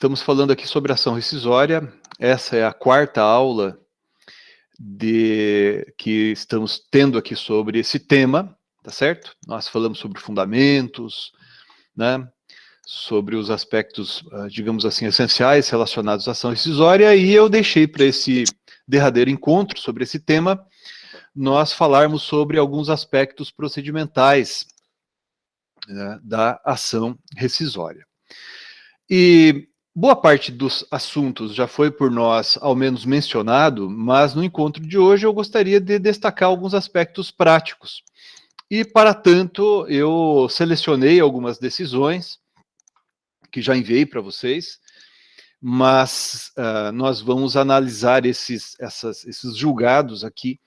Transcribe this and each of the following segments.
Estamos falando aqui sobre ação rescisória. Essa é a quarta aula que estamos tendo aqui sobre esse tema, tá certo? Nós falamos sobre fundamentos, né? Sobre os aspectos, digamos assim, essenciais relacionados à ação rescisória, e eu deixei para esse derradeiro encontro sobre esse tema nós falarmos sobre alguns aspectos procedimentais, né, da ação rescisória. E boa parte dos assuntos já foi por nós, ao menos, mencionado, mas no encontro de hoje eu gostaria de destacar alguns aspectos práticos. E, para tanto, eu selecionei algumas decisões que já enviei para vocês, mas nós vamos analisar esses julgados aqui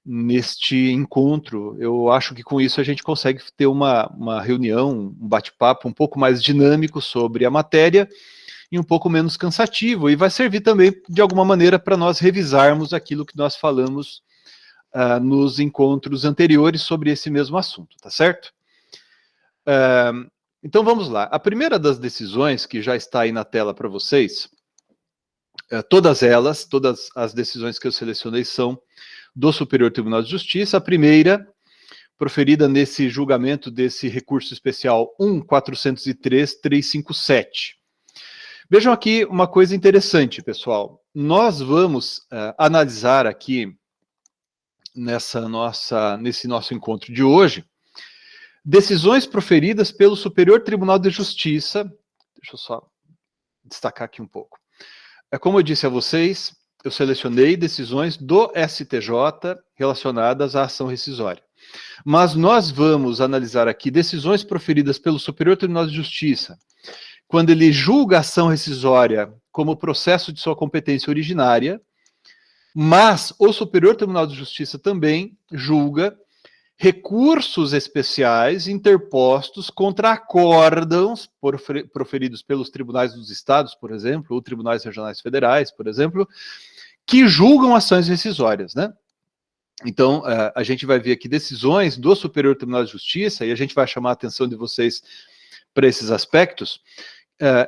neste encontro. Eu acho que com isso a gente consegue ter uma reunião, um bate-papo um pouco mais dinâmico sobre a matéria e um pouco menos cansativo, e vai servir também, de alguma maneira, para nós revisarmos aquilo que nós falamos nos encontros anteriores sobre esse mesmo assunto, tá certo? Então vamos lá. A primeira das decisões, que já está aí na tela para vocês, todas as decisões que eu selecionei são do Superior Tribunal de Justiça. A primeira, proferida nesse julgamento desse recurso especial 1.403.357. Vejam aqui uma coisa interessante, pessoal. Nós vamos analisar aqui, nesse nosso encontro de hoje, decisões proferidas pelo Superior Tribunal de Justiça. Deixa eu só destacar aqui um pouco. Como eu disse a vocês, eu selecionei decisões do STJ relacionadas à ação rescisória. Mas nós vamos analisar aqui decisões proferidas pelo Superior Tribunal de Justiça, quando ele julga a ação rescisória como processo de sua competência originária, mas o Superior Tribunal de Justiça também julga recursos especiais interpostos contra acórdãos proferidos pelos tribunais dos estados, por exemplo, ou tribunais regionais federais, por exemplo, que julgam ações rescisórias, né? Então, a gente vai ver aqui decisões do Superior Tribunal de Justiça, e a gente vai chamar a atenção de vocês para esses aspectos,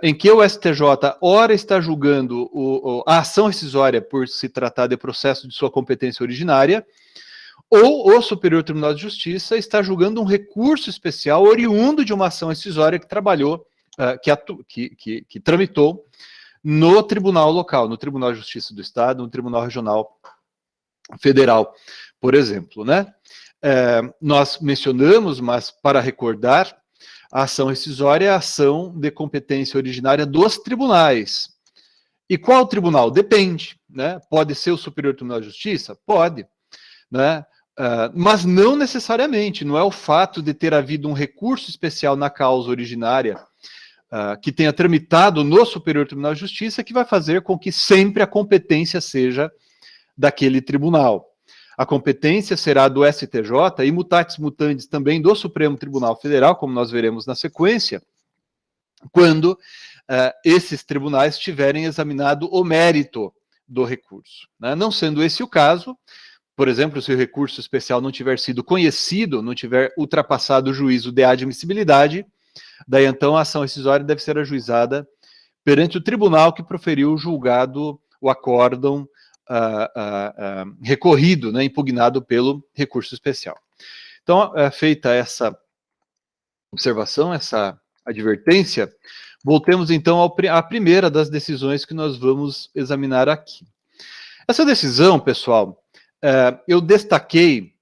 em que o STJ, ora está julgando a ação rescisória por se tratar de processo de sua competência originária, ou o Superior Tribunal de Justiça está julgando um recurso especial oriundo de uma ação rescisória que trabalhou, que tramitou no tribunal local, no Tribunal de Justiça do Estado, no Tribunal Regional Federal, por exemplo, né? Nós mencionamos, mas para recordar, a ação rescisória é a ação de competência originária dos tribunais. E qual tribunal? Depende, né? Pode ser o Superior Tribunal de Justiça? Pode, né? Mas não necessariamente, não é o fato de ter havido um recurso especial na causa originária que tenha tramitado no Superior Tribunal de Justiça que vai fazer com que sempre a competência seja daquele tribunal. A competência será do STJ e mutatis mutandis também do Supremo Tribunal Federal, como nós veremos na sequência, quando esses tribunais tiverem examinado o mérito do recurso, né? Não sendo esse o caso, por exemplo, se o recurso especial não tiver sido conhecido, não tiver ultrapassado o juízo de admissibilidade, daí então a ação rescisória deve ser ajuizada perante o tribunal que proferiu o julgado, o acórdão recorrido, né, impugnado pelo recurso especial. Então, feita essa observação, essa advertência, voltemos então à primeira das decisões que nós vamos examinar aqui. Essa decisão, pessoal, eu destaquei,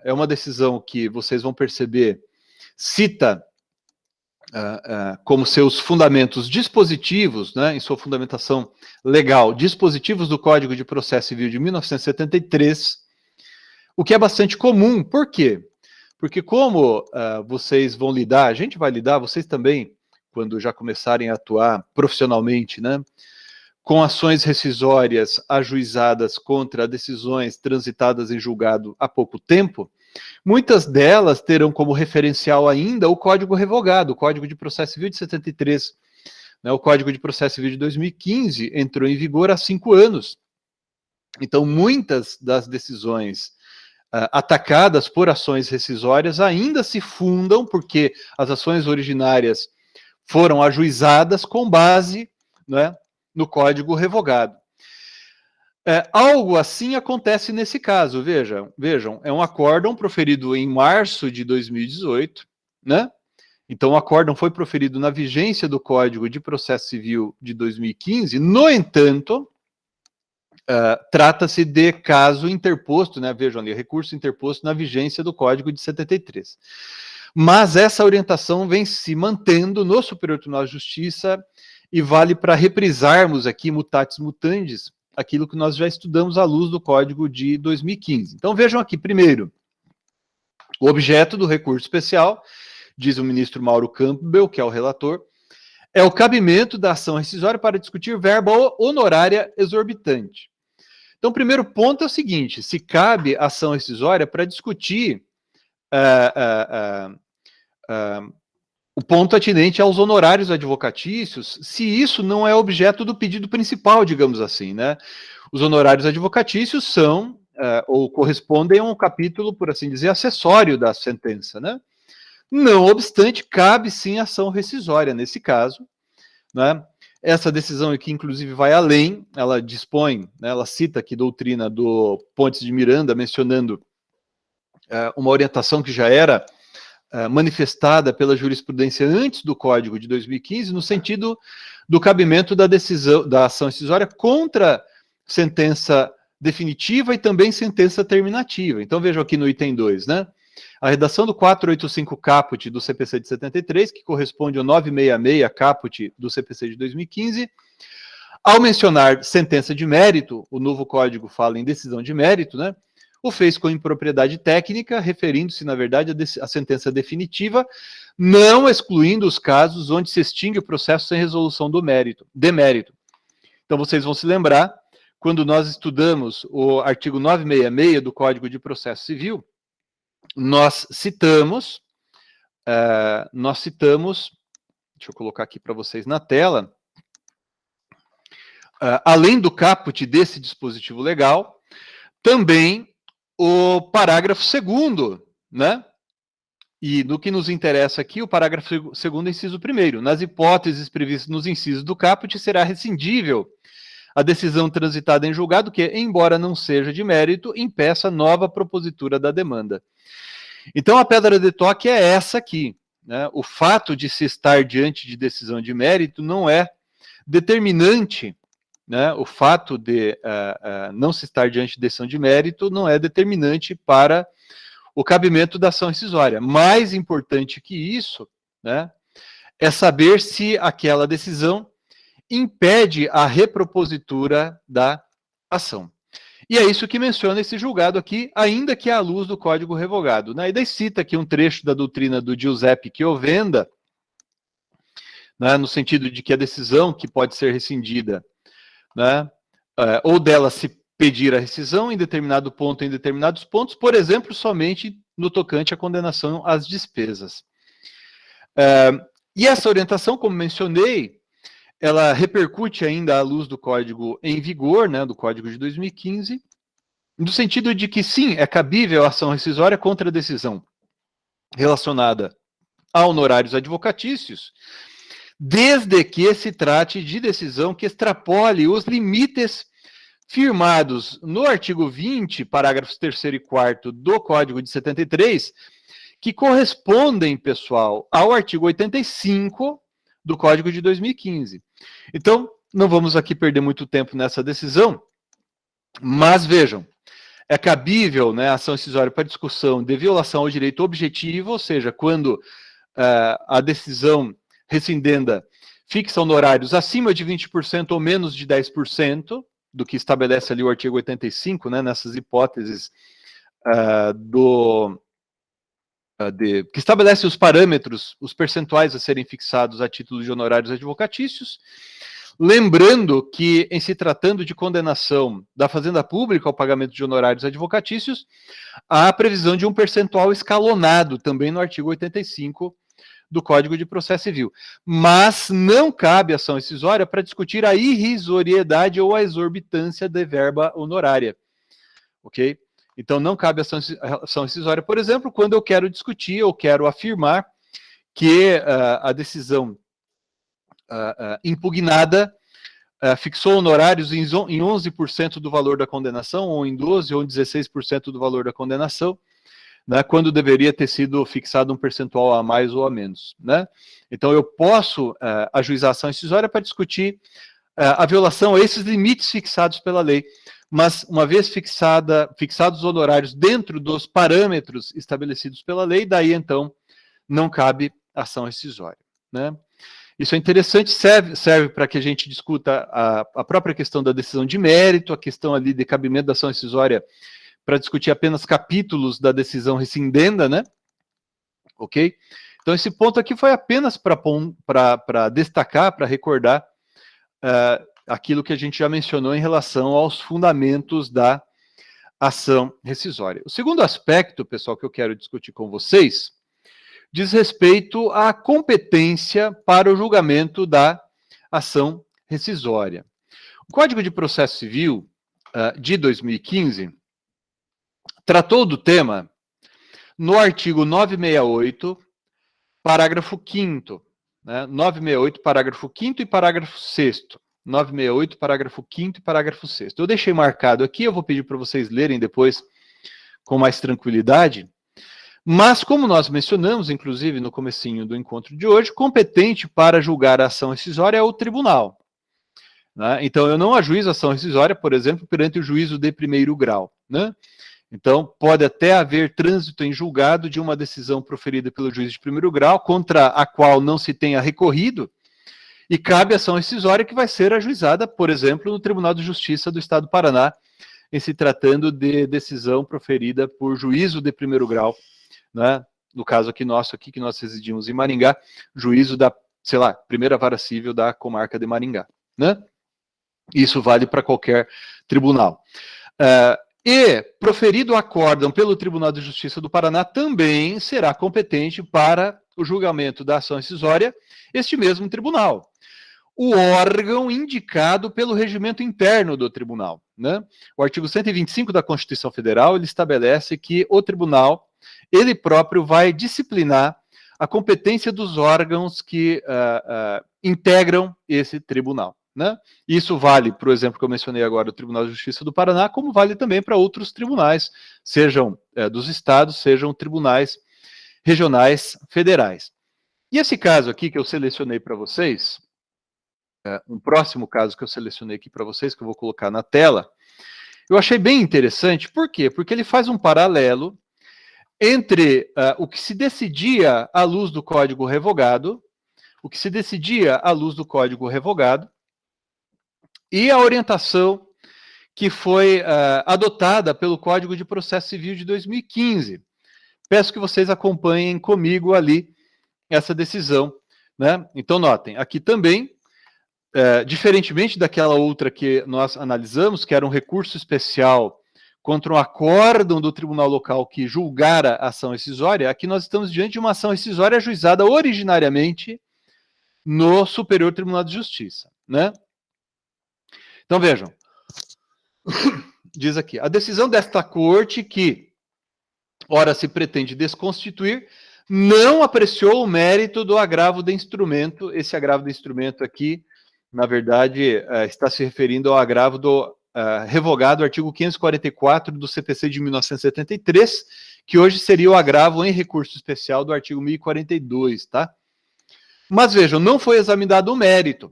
é uma decisão que vocês vão perceber, cita como seus fundamentos dispositivos, né, em sua fundamentação legal, dispositivos do Código de Processo Civil de 1973, o que é bastante comum. Por quê? Porque como vocês vão lidar, a gente vai lidar, vocês também, quando já começarem a atuar profissionalmente, né, com ações rescisórias ajuizadas contra decisões transitadas em julgado há pouco tempo, muitas delas terão como referencial ainda o Código revogado, o Código de Processo Civil de 73. Né, o Código de Processo Civil de 2015 entrou em vigor há 5 anos. Então, muitas das decisões atacadas por ações rescisórias ainda se fundam, porque as ações originárias foram ajuizadas com base, né, no código revogado. Algo assim acontece nesse caso, vejam, é um acórdão proferido em março de 2018, né? Então o acórdão foi proferido na vigência do Código de Processo Civil de 2015, no entanto, trata-se de caso interposto, né? Vejam ali, recurso interposto na vigência do Código de 73. Mas essa orientação vem se mantendo no Superior Tribunal de Justiça e vale para reprisarmos aqui, mutatis mutandis, aquilo que nós já estudamos à luz do Código de 2015. Então vejam aqui, primeiro, o objeto do recurso especial, diz o ministro Mauro Campbell, que é o relator, é o cabimento da ação rescisória para discutir verba honorária exorbitante. Então, o primeiro ponto é o seguinte, se cabe ação rescisória para discutir o ponto atinente aos honorários advocatícios, se isso não é objeto do pedido principal, digamos assim, né? Os honorários advocatícios são, ou correspondem a um capítulo, por assim dizer, acessório da sentença, né? Não obstante, cabe sim ação rescisória nesse caso, né? Essa decisão aqui, inclusive, vai além, ela dispõe, né, ela cita aqui doutrina do Pontes de Miranda, mencionando uma orientação que já era manifestada pela jurisprudência antes do Código de 2015, no sentido do cabimento da decisão, da ação rescisória contra sentença definitiva e também sentença terminativa. Então vejam aqui no item 2, né? A redação do 485 caput do CPC de 73, que corresponde ao 966 caput do CPC de 2015, ao mencionar sentença de mérito, o novo código fala em decisão de mérito, né? O fez com impropriedade técnica, referindo-se, na verdade, à sentença definitiva, não excluindo os casos onde se extingue o processo sem resolução do demérito. Então, vocês vão se lembrar, quando nós estudamos o artigo 966 do Código de Processo Civil, nós citamos, deixa eu colocar aqui para vocês na tela, além do caput desse dispositivo legal, também o parágrafo 2º, né? E no que nos interessa aqui, o parágrafo 2º, inciso 1º. Nas hipóteses previstas nos incisos do caput, será rescindível a decisão transitada em julgado que, embora não seja de mérito, impeça nova propositura da demanda. Então, a pedra de toque é essa aqui, né? O fato de se estar diante de decisão de mérito não é determinante, né? O fato de não se estar diante de decisão de mérito não é determinante para o cabimento da ação rescisória. Mais importante que isso, né, é saber se aquela decisão impede a repropositura da ação. E é isso que menciona esse julgado aqui, ainda que à luz do Código revogado, né? E daí cita aqui um trecho da doutrina do Giuseppe Chiovenda, né, no sentido de que a decisão que pode ser rescindida, né, ou dela se pedir a rescisão em determinado ponto, em determinados pontos, por exemplo, somente no tocante à condenação às despesas. E essa orientação, como mencionei, ela repercute ainda à luz do Código em vigor, né, do Código de 2015, no sentido de que, sim, é cabível a ação rescisória contra a decisão relacionada a honorários advocatícios, desde que se trate de decisão que extrapole os limites firmados no artigo 20, parágrafos 3º e 4º do Código de 73, que correspondem, pessoal, ao artigo 85 do Código de 2015. Então, não vamos aqui perder muito tempo nessa decisão, mas vejam, é cabível, né, a ação rescisória para discussão de violação ao direito objetivo, ou seja, quando a decisão rescindenda fixa honorários acima de 20% ou menos de 10%, do que estabelece ali o artigo 85, né, nessas hipóteses que estabelece os parâmetros, os percentuais a serem fixados a título de honorários advocatícios, lembrando que, em se tratando de condenação da Fazenda Pública ao pagamento de honorários advocatícios, há a previsão de um percentual escalonado, também no artigo 85 do Código de Processo Civil. Mas não cabe ação rescisória para discutir a irrisoriedade ou a exorbitância de verba honorária. Ok? Então, não cabe ação rescisória, por exemplo, quando eu quero discutir ou quero afirmar que a decisão impugnada, fixou honorários em 11% do valor da condenação, ou em 12% ou em 16% do valor da condenação, né, quando deveria ter sido fixado um percentual a mais ou a menos. Né? Então, eu posso ajuizar a ação rescisória para discutir a violação a esses limites fixados pela lei, mas, uma vez fixados os honorários dentro dos parâmetros estabelecidos pela lei, daí, então, não cabe ação rescisória. Né? Isso é interessante, serve para que a gente discuta a própria questão da decisão de mérito, a questão ali de cabimento da ação rescisória, para discutir apenas capítulos da decisão rescindenda, né? Ok? Então, esse ponto aqui foi apenas para destacar, para recordar aquilo que a gente já mencionou em relação aos fundamentos da ação rescisória. O segundo aspecto, pessoal, que eu quero discutir com vocês, diz respeito à competência para o julgamento da ação rescisória. O Código de Processo Civil de 2015 tratou do tema no artigo 968, parágrafo 5º, né? 968, parágrafo 5º e parágrafo 6º. 968, parágrafo 5º e parágrafo 6º. Eu deixei marcado aqui, eu vou pedir para vocês lerem depois com mais tranquilidade. Mas, como nós mencionamos, inclusive, no comecinho do encontro de hoje, competente para julgar a ação rescisória é o tribunal. Né? Então, eu não ajuizo a ação rescisória, por exemplo, perante o juízo de primeiro grau. Né? Então, pode até haver trânsito em julgado de uma decisão proferida pelo juiz de primeiro grau, contra a qual não se tenha recorrido, e cabe ação rescisória que vai ser ajuizada, por exemplo, no Tribunal de Justiça do Estado do Paraná, em se tratando de decisão proferida por juízo de primeiro grau, né? No caso aqui nosso, aqui que nós residimos em Maringá, juízo da, sei lá, primeira vara civil da comarca de Maringá. Né? Isso vale para qualquer tribunal. E, proferido acórdão pelo Tribunal de Justiça do Paraná, também será competente para o julgamento da ação rescisória este mesmo tribunal. O órgão indicado pelo regimento interno do tribunal. Né? O artigo 125 da Constituição Federal, ele estabelece que o tribunal, ele próprio vai disciplinar a competência dos órgãos que integram esse tribunal. Né? Isso vale, por exemplo, que eu mencionei agora, o Tribunal de Justiça do Paraná, como vale também para outros tribunais, sejam dos estados, sejam tribunais regionais federais. E esse caso aqui que eu selecionei para vocês, um próximo caso que eu selecionei aqui para vocês, que eu vou colocar na tela, eu achei bem interessante. Por quê? Porque ele faz um paralelo entre o que se decidia à luz do Código Revogado, e a orientação que foi adotada pelo Código de Processo Civil de 2015. Peço que vocês acompanhem comigo ali essa decisão. Né? Então, notem, aqui também, diferentemente daquela outra que nós analisamos, que era um recurso especial contra um acórdão do tribunal local que julgara a ação rescisória, aqui nós estamos diante de uma ação rescisória ajuizada originariamente no Superior Tribunal de Justiça. Né? Então, vejam, diz aqui, a decisão desta corte que, ora se pretende desconstituir, não apreciou o mérito do agravo de instrumento. Esse agravo de instrumento aqui, na verdade, está se referindo ao agravo do revogado artigo 544 do CPC de 1973, que hoje seria o agravo em recurso especial do artigo 1042, tá? Mas vejam, não foi examinado o mérito,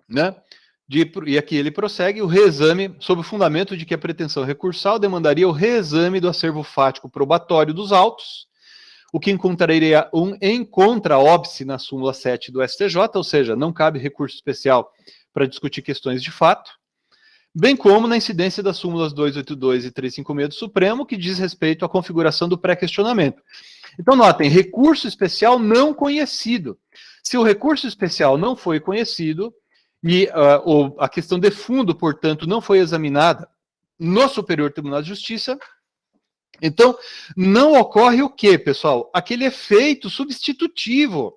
né? E aqui ele prossegue, o reexame, sob o fundamento de que a pretensão recursal demandaria o reexame do acervo fático probatório dos autos, o que encontraria encontra óbice na súmula 7 do STJ, ou seja, não cabe recurso especial para discutir questões de fato, bem como na incidência das súmulas 282 e 356 do Supremo, que diz respeito à configuração do pré-questionamento. Então, notem, recurso especial não conhecido. Se o recurso especial não foi conhecido, e a questão de fundo, portanto, não foi examinada no Superior Tribunal de Justiça, então, não ocorre o quê, pessoal? Aquele efeito substitutivo,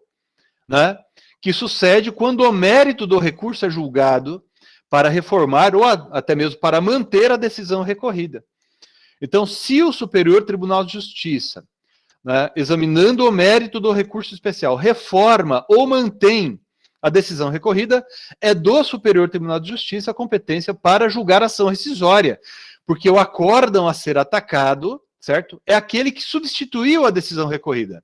né, que sucede quando o mérito do recurso é julgado para reformar ou até mesmo para manter a decisão recorrida. Então, se o Superior Tribunal de Justiça, né, examinando o mérito do recurso especial, reforma ou mantém a decisão recorrida é do Superior Tribunal de Justiça a competência para julgar a ação rescisória, porque o acórdão a ser atacado, certo, é aquele que substituiu a decisão recorrida.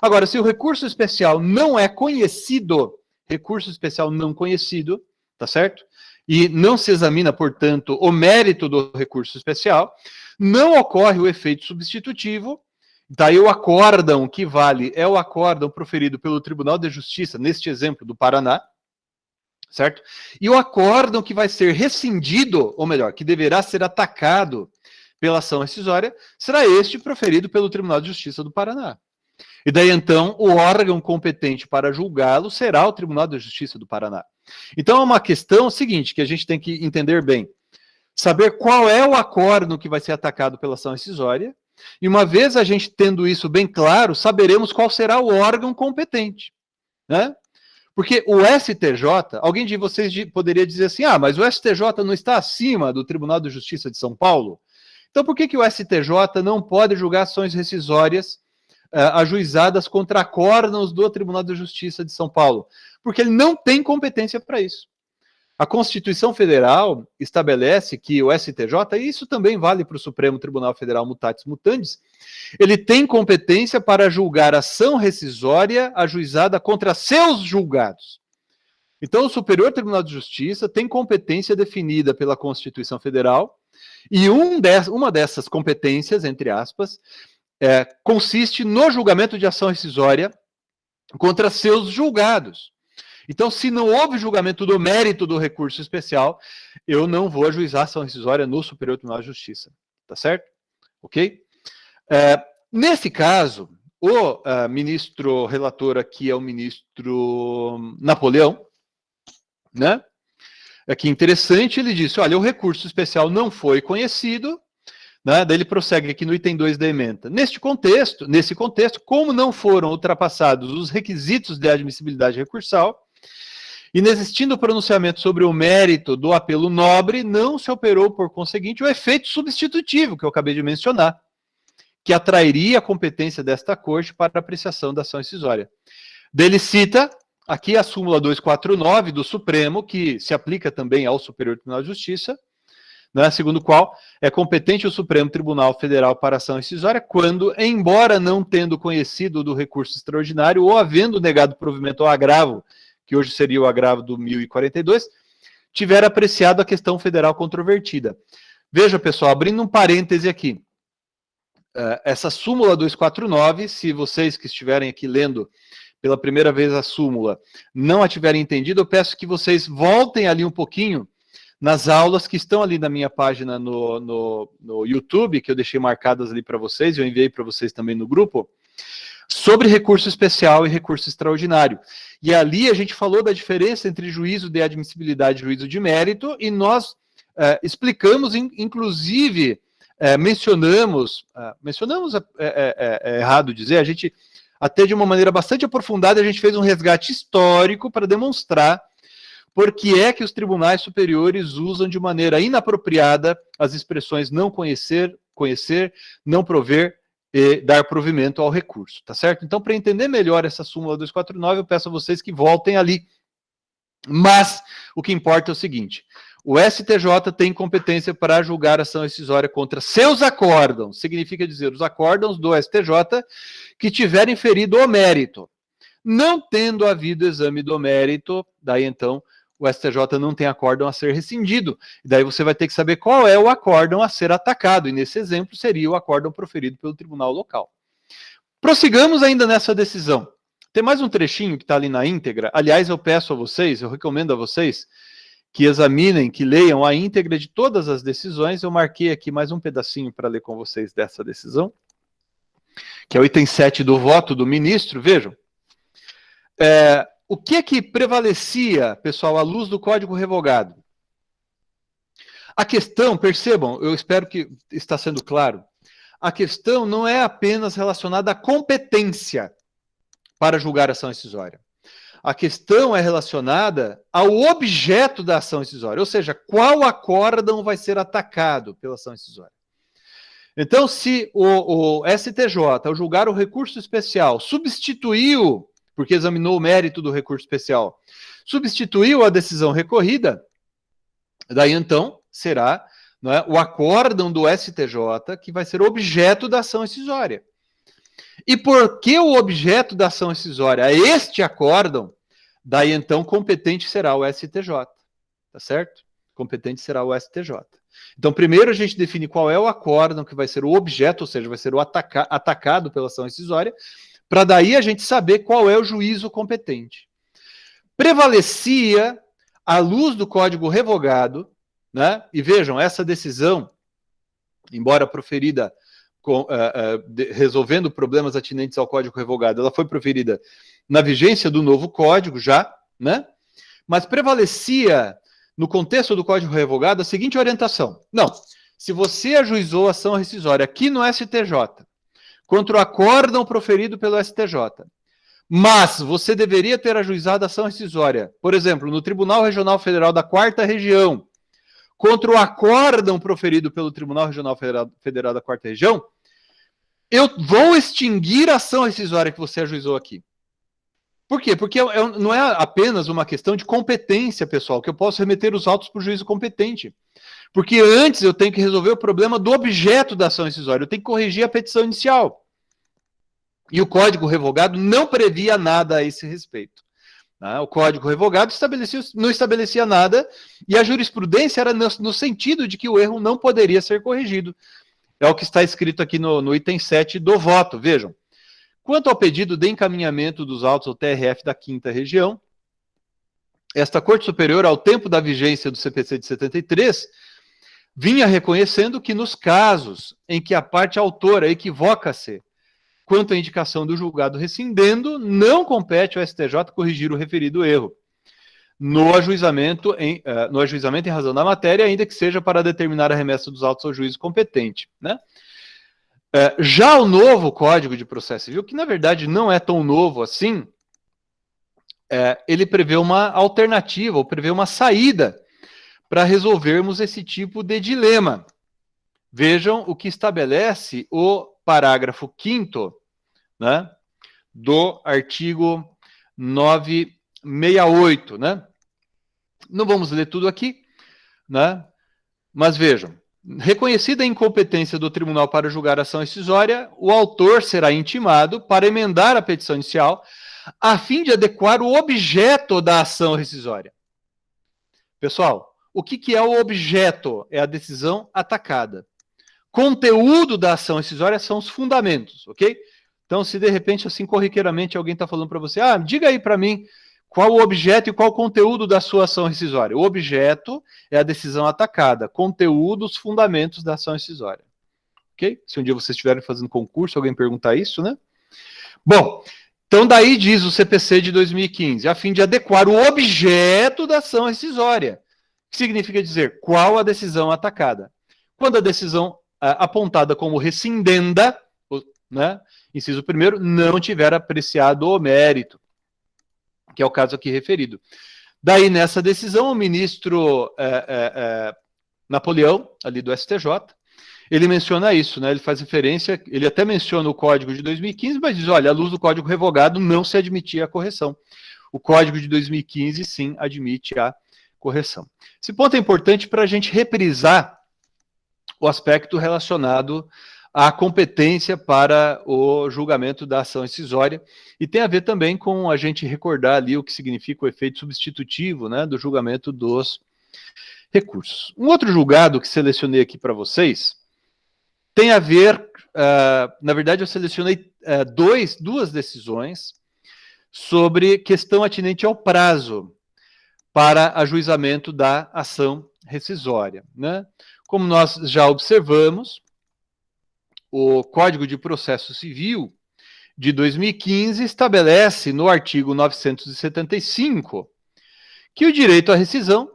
Agora, se o recurso especial não é conhecido, recurso especial não conhecido, tá certo? E não se examina, portanto, o mérito do recurso especial, não ocorre o efeito substitutivo. Daí o acórdão que vale é o acórdão proferido pelo Tribunal de Justiça, neste exemplo do Paraná, certo? E o acórdão que vai ser rescindido, ou melhor, que deverá ser atacado pela ação rescisória, será este proferido pelo Tribunal de Justiça do Paraná. E daí, então, o órgão competente para julgá-lo será o Tribunal de Justiça do Paraná. Então, é uma questão seguinte, que a gente tem que entender bem. Saber qual é o acórdão que vai ser atacado pela ação rescisória, e uma vez a gente tendo isso bem claro, saberemos qual será o órgão competente, né? Porque o STJ, alguém de vocês poderia dizer assim, mas o STJ não está acima do Tribunal de Justiça de São Paulo? Então, por que o STJ não pode julgar ações rescisórias ajuizadas contra acórdãos do Tribunal de Justiça de São Paulo? Porque ele não tem competência para isso. A Constituição Federal estabelece que o STJ, e isso também vale para o Supremo Tribunal Federal mutatis mutandis, ele tem competência para julgar ação rescisória ajuizada contra seus julgados. Então, o Superior Tribunal de Justiça tem competência definida pela Constituição Federal, e uma dessas competências, entre aspas, consiste no julgamento de ação rescisória contra seus julgados. Então, se não houve julgamento do mérito do recurso especial, eu não vou ajuizar ação rescisória no Superior Tribunal de Justiça. Tá certo? Ok? Nesse caso, o ministro relator aqui é o ministro Napoleão, né? Aqui interessante, ele disse, olha, o recurso especial não foi conhecido, né? Daí ele prossegue aqui no item 2 da ementa. Nesse contexto, como não foram ultrapassados os requisitos de admissibilidade recursal, inexistindo o pronunciamento sobre o mérito do apelo nobre, não se operou, por conseguinte, o efeito substitutivo, que eu acabei de mencionar, que atrairia a competência desta corte para a apreciação da ação rescisória. Dele cita aqui a súmula 249 do Supremo, que se aplica também ao Superior Tribunal de Justiça, né, segundo o qual é competente o Supremo Tribunal Federal para ação rescisória quando, embora não tendo conhecido do recurso extraordinário ou havendo negado provimento ao agravo, que hoje seria o agravo do 1042, tiver apreciado a questão federal controvertida. Veja, pessoal, abrindo um parêntese aqui, essa súmula 249, se vocês que estiverem aqui lendo pela primeira vez a súmula não a tiverem entendido, eu peço que vocês voltem ali um pouquinho nas aulas que estão ali na minha página no YouTube, que eu deixei marcadas ali para vocês, eu enviei para vocês também no grupo, sobre recurso especial e recurso extraordinário. E ali a gente falou da diferença entre juízo de admissibilidade e juízo de mérito, e nós explicamos, inclusive, mencionamos é errado dizer, a gente, até de uma maneira bastante aprofundada, a gente fez um resgate histórico para demonstrar por que é que os tribunais superiores usam de maneira inapropriada as expressões não conhecer, não prover, e dar provimento ao recurso, tá certo? Então, para entender melhor essa súmula 249, eu peço a vocês que voltem ali. Mas, o que importa é o seguinte, o STJ tem competência para julgar ação rescisória contra seus acórdãos, significa dizer, os acórdãos do STJ que tiverem ferido o mérito. Não tendo havido exame do mérito, daí então, o STJ não tem acórdão a ser rescindido. E daí você vai ter que saber qual é o acórdão a ser atacado. E nesse exemplo seria o acórdão proferido pelo tribunal local. Prossigamos ainda nessa decisão. Tem mais um trechinho que está ali na íntegra. Aliás, eu peço a vocês, eu recomendo a vocês que examinem, que leiam a íntegra de todas as decisões. Eu marquei aqui mais um pedacinho para ler com vocês dessa decisão, que é o item 7 do voto do ministro. Vejam. O que é que prevalecia, pessoal, à luz do Código Revogado? A questão, percebam, eu espero que está sendo claro, a questão não é apenas relacionada à competência para julgar a ação rescisória. A questão é relacionada ao objeto da ação rescisória, ou seja, qual acórdão vai ser atacado pela ação rescisória. Então, se o STJ, ao julgar o recurso especial, substituiu porque examinou o mérito do recurso especial, substituiu a decisão recorrida, daí então será, não é, o acórdão do STJ que vai ser objeto da ação rescisória. E por que o objeto da ação rescisória é este acórdão, daí então competente será o STJ, tá certo? Competente será o STJ. Então, primeiro a gente define qual é o acórdão que vai ser o objeto, ou seja, vai ser o atacado pela ação rescisória, para daí a gente saber qual é o juízo competente. Prevalecia, à luz do Código revogado, né? E vejam, essa decisão, embora proferida resolvendo problemas atinentes ao Código revogado, ela foi proferida na vigência do novo Código já, né? Mas prevalecia no contexto do Código revogado a seguinte orientação: não, se você ajuizou ação rescisória aqui no STJ contra o acórdão proferido pelo STJ, mas você deveria ter ajuizado ação rescisória, por exemplo, no Tribunal Regional Federal da 4ª Região, contra o acórdão proferido pelo Tribunal Regional Federal da 4ª Região, eu vou extinguir a ação rescisória que você ajuizou aqui. Por quê? Porque não é apenas uma questão de competência, pessoal, que eu posso remeter os autos para o juízo competente. Porque antes eu tenho que resolver o problema do objeto da ação rescisória, eu tenho que corrigir a petição inicial. E o Código revogado não previa nada a esse respeito. O Código revogado não estabelecia nada, e a jurisprudência era no sentido de que o erro não poderia ser corrigido. É o que está escrito aqui no item 7 do voto, vejam. Quanto ao pedido de encaminhamento dos autos ao TRF da 5ª Região, esta Corte Superior, ao tempo da vigência do CPC de 73, vinha reconhecendo que nos casos em que a parte autora equivoca-se quanto à indicação do julgado rescindendo, não compete ao STJ corrigir o referido erro no ajuizamento em razão da matéria, ainda que seja para determinar a remessa dos autos ao juízo competente, né? Já o novo Código de Processo Civil, que na verdade não é tão novo assim, ele prevê uma alternativa, ou prevê uma saída para resolvermos esse tipo de dilema. Vejam o que estabelece o parágrafo 5º, né, do artigo 968, né? Não vamos ler tudo aqui, né? Mas vejam, reconhecida a incompetência do tribunal para julgar a ação rescisória, o autor será intimado para emendar a petição inicial a fim de adequar o objeto da ação rescisória. Pessoal, o que é o objeto? É a decisão atacada. Conteúdo da ação rescisória são os fundamentos, ok? Então, se de repente, assim, corriqueiramente, alguém está falando para você, diga aí para mim qual o objeto e qual o conteúdo da sua ação rescisória. O objeto é a decisão atacada, conteúdo, os fundamentos da ação rescisória. Ok? Se um dia vocês estiverem fazendo concurso, alguém perguntar isso, né? Bom, então daí diz o CPC de 2015, a fim de adequar o objeto da ação rescisória. O que significa dizer qual a decisão atacada? Quando a decisão apontada como rescindenda, né, inciso 1º, não tiver apreciado o mérito, que é o caso aqui referido. Daí, nessa decisão, o ministro Napoleão, ali do STJ, ele menciona isso, né? Ele faz referência, ele até menciona o Código de 2015, mas diz, olha, à luz do Código revogado, não se admitia a correção. O Código de 2015, sim, admite a correção. Esse ponto é importante para a gente reprisar o aspecto relacionado à competência para o julgamento da ação rescisória, e tem a ver também com a gente recordar ali o que significa o efeito substitutivo, né, do julgamento dos recursos. Um outro julgado que selecionei aqui para vocês tem a ver, na verdade eu selecionei duas decisões sobre questão atinente ao prazo para ajuizamento da ação rescisória, né? Como nós já observamos, o Código de Processo Civil de 2015 estabelece no artigo 975 que o direito à rescisão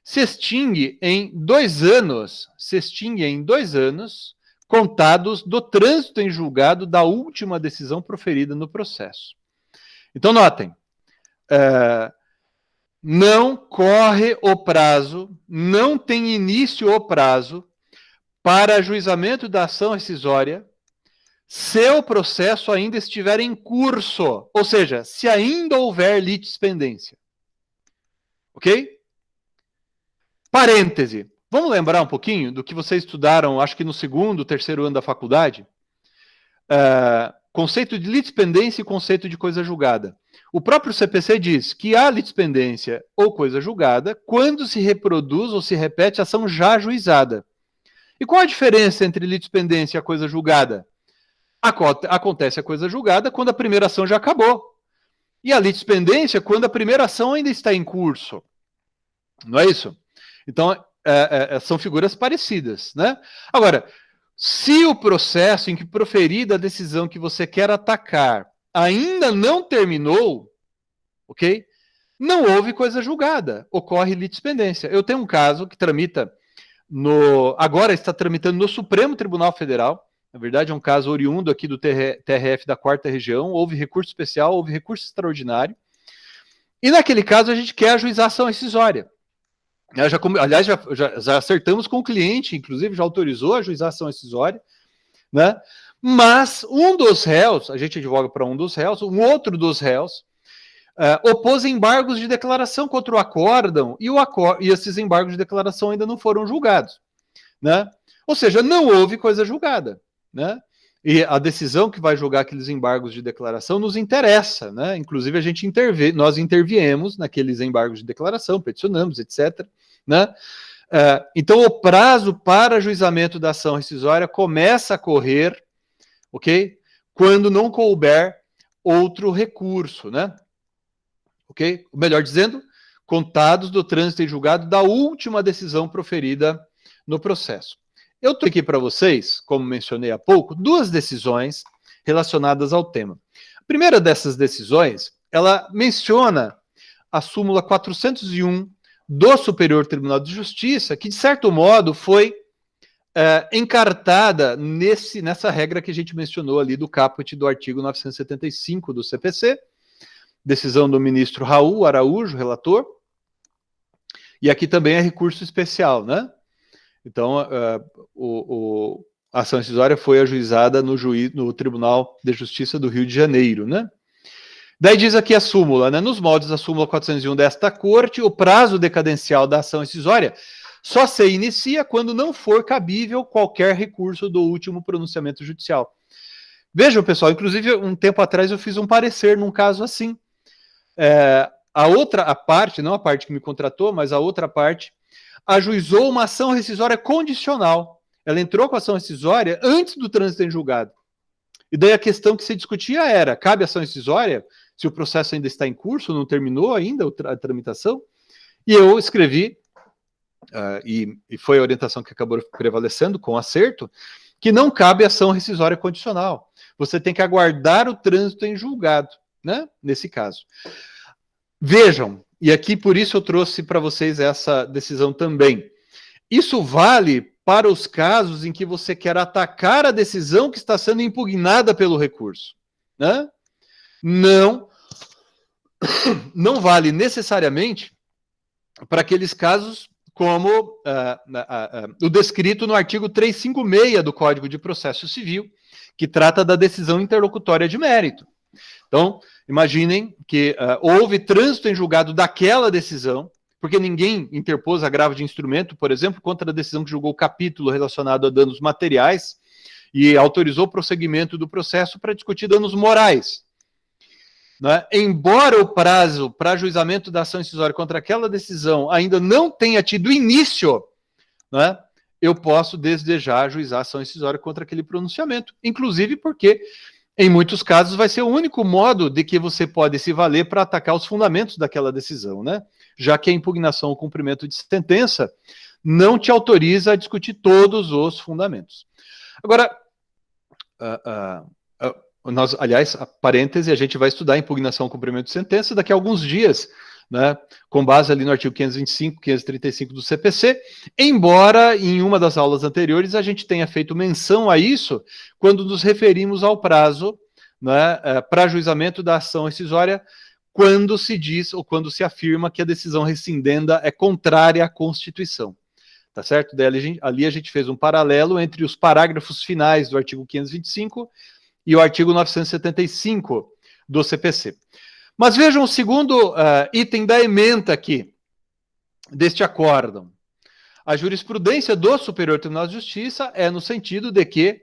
se extingue em 2 anos, contados do trânsito em julgado da última decisão proferida no processo. Então, notem, não corre o prazo, não tem início o prazo para ajuizamento da ação rescisória se o processo ainda estiver em curso, ou seja, se ainda houver litispendência. Ok? Parêntese. Vamos lembrar um pouquinho do que vocês estudaram, acho que no segundo, terceiro ano da faculdade? Conceito de litispendência e conceito de coisa julgada. O próprio CPC diz que há litispendência ou coisa julgada quando se reproduz ou se repete ação já ajuizada. E qual a diferença entre litispendência e a coisa julgada? Acontece a coisa julgada quando a primeira ação já acabou. E a litispendência quando a primeira ação ainda está em curso. Não é isso? Então, são figuras parecidas, né? Agora, se o processo em que proferida a decisão que você quer atacar ainda não terminou, ok? Não houve coisa julgada, ocorre litispendência. Eu tenho um caso que tramita agora está tramitando no Supremo Tribunal Federal. Na verdade, é um caso oriundo aqui do TRF da 4ª Região. Houve recurso especial, houve recurso extraordinário. E naquele caso, a gente quer ajuizar a ação rescisória. Aliás, já acertamos com o cliente, inclusive já autorizou a ajuizar a ação rescisória, né? Mas um dos réus, a gente advoga para um dos réus, um outro dos réus, opôs embargos de declaração contra o acórdão e esses embargos de declaração ainda não foram julgados, né? Ou seja, não houve coisa julgada, né? E a decisão que vai julgar aqueles embargos de declaração nos interessa, né? Inclusive nós interviemos naqueles embargos de declaração, peticionamos, etc., né? Então o prazo para ajuizamento da ação rescisória começa a correr, ok? Quando não couber outro recurso, né? Ok? Melhor dizendo, contados do trânsito em julgado da última decisão proferida no processo. Eu estou aqui para vocês, como mencionei há pouco, 2 decisões relacionadas ao tema. A primeira dessas decisões, ela menciona a súmula 401 do Superior Tribunal de Justiça, que, de certo modo, foi encartada nessa regra que a gente mencionou ali do caput do artigo 975 do CPC, decisão do ministro Raul Araújo, relator, e aqui também é recurso especial, né? Então, a ação rescisória foi ajuizada no Tribunal de Justiça do Rio de Janeiro, né? Daí diz aqui a súmula, né? Nos moldes da súmula 401 desta corte, o prazo decadencial da ação rescisória só se inicia quando não for cabível qualquer recurso do último pronunciamento judicial. Vejam, pessoal, inclusive um tempo atrás eu fiz um parecer num caso assim. A parte, não a parte que me contratou, mas a outra parte, ajuizou uma ação rescisória condicional. Ela entrou com a ação rescisória antes do trânsito em julgado. E daí a questão que se discutia era, cabe ação rescisória se o processo ainda está em curso, não terminou ainda a tramitação? E eu escrevi, e foi a orientação que acabou prevalecendo com acerto, que não cabe ação rescisória condicional. Você tem que aguardar o trânsito em julgado, né? Nesse caso. Vejam, e aqui por isso eu trouxe para vocês essa decisão também. Isso vale para os casos em que você quer atacar a decisão que está sendo impugnada pelo recurso, né? Não vale necessariamente para aqueles casos como o descrito no artigo 356 do Código de Processo Civil, que trata da decisão interlocutória de mérito. Então, imaginem que houve trânsito em julgado daquela decisão, porque ninguém interpôs agravo de instrumento, por exemplo, contra a decisão que julgou o capítulo relacionado a danos materiais e autorizou o prosseguimento do processo para discutir danos morais. Né? Embora o prazo para ajuizamento da ação rescisória contra aquela decisão ainda não tenha tido início, né, eu posso desejar ajuizar a ação rescisória contra aquele pronunciamento, inclusive porque, em muitos casos, vai ser o único modo de que você pode se valer para atacar os fundamentos daquela decisão, né? Já que a impugnação ao cumprimento de sentença não te autoriza a discutir todos os fundamentos. Agora, aliás, a parêntese, a gente vai estudar a impugnação ao cumprimento de sentença daqui a alguns dias, né, com base ali no artigo 525, 535 do CPC, embora em uma das aulas anteriores a gente tenha feito menção a isso quando nos referimos ao prazo, né, para ajuizamento da ação rescisória, quando se diz ou quando se afirma que a decisão rescindenda é contrária à Constituição. Tá certo? Daí, ali a gente fez um paralelo entre os parágrafos finais do artigo 525 e o artigo 975 do CPC. Mas vejam o segundo item da ementa aqui, deste acórdão. A jurisprudência do Superior Tribunal de Justiça é no sentido de que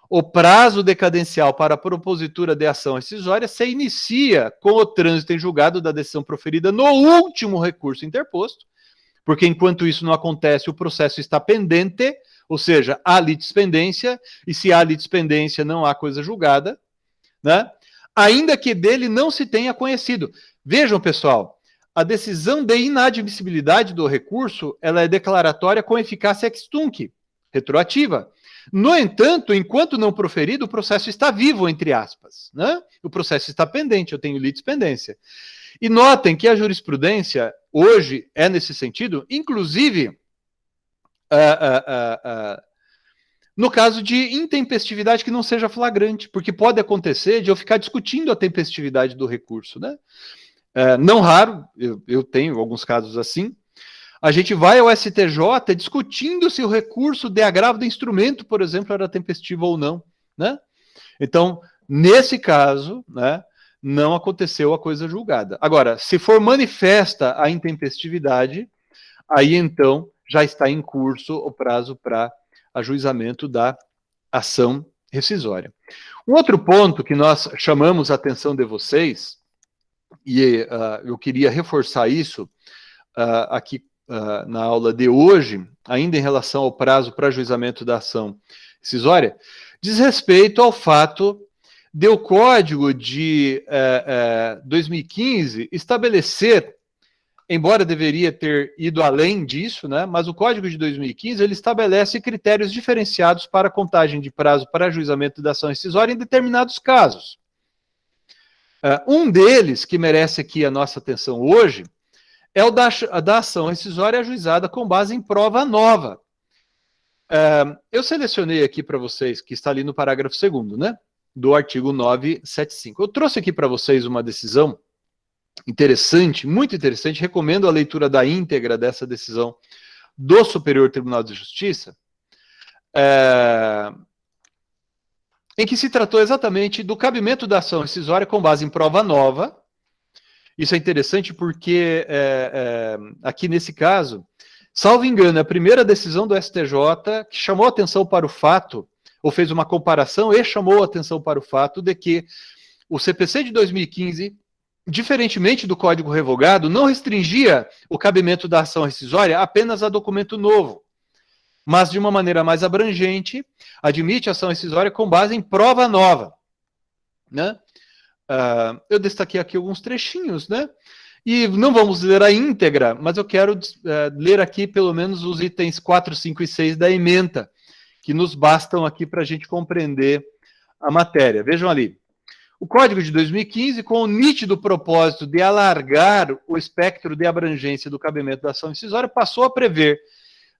o prazo decadencial para a propositura de ação rescisória se inicia com o trânsito em julgado da decisão proferida no último recurso interposto, porque enquanto isso não acontece, o processo está pendente, ou seja, há litispendência, e se há litispendência não há coisa julgada, né? Ainda que dele não se tenha conhecido. Vejam, pessoal, a decisão de inadmissibilidade do recurso, ela é declaratória com eficácia ex tunc, retroativa. No entanto, enquanto não proferido, o processo está vivo, entre aspas, né? O processo está pendente, eu tenho litispendência. E notem que a jurisprudência, hoje, é nesse sentido, inclusive, no caso de intempestividade que não seja flagrante, porque pode acontecer de eu ficar discutindo a tempestividade do recurso, né? Não raro, eu tenho alguns casos assim, a gente vai ao STJ discutindo se o recurso de agravo do instrumento, por exemplo, era tempestivo ou não, né? Então, nesse caso, né, não aconteceu a coisa julgada. Agora, se for manifesta a intempestividade, aí então já está em curso o prazo para ajuizamento da ação rescisória. Um outro ponto que nós chamamos a atenção de vocês, e eu queria reforçar isso aqui na aula de hoje, ainda em relação ao prazo para ajuizamento da ação rescisória, diz respeito ao fato de o Código de 2015 estabelecer, embora deveria ter ido além disso, né, mas o Código de 2015 ele estabelece critérios diferenciados para a contagem de prazo para ajuizamento da ação rescisória em determinados casos. Um deles, que merece aqui a nossa atenção hoje, é o da ação rescisória ajuizada com base em prova nova. Eu selecionei aqui para vocês, que está ali no parágrafo 2º, né, do artigo 975. Eu trouxe aqui para vocês uma decisão interessante, muito interessante, recomendo a leitura da íntegra dessa decisão do Superior Tribunal de Justiça, em que se tratou exatamente do cabimento da ação rescisória com base em prova nova. Isso é interessante porque, aqui nesse caso, salvo engano, a primeira decisão do STJ que chamou atenção para o fato, ou fez uma comparação e chamou atenção para o fato de que o CPC de 2015, diferentemente do Código Revogado, não restringia o cabimento da ação rescisória apenas a documento novo, mas de uma maneira mais abrangente, admite a ação rescisória com base em prova nova, né? Eu destaquei aqui alguns trechinhos, né? E não vamos ler a íntegra, mas eu quero ler aqui pelo menos os itens 4, 5 e 6 da ementa, que nos bastam aqui para a gente compreender a matéria. Vejam ali. O Código de 2015, com o nítido propósito de alargar o espectro de abrangência do cabimento da ação rescisória, passou a prever,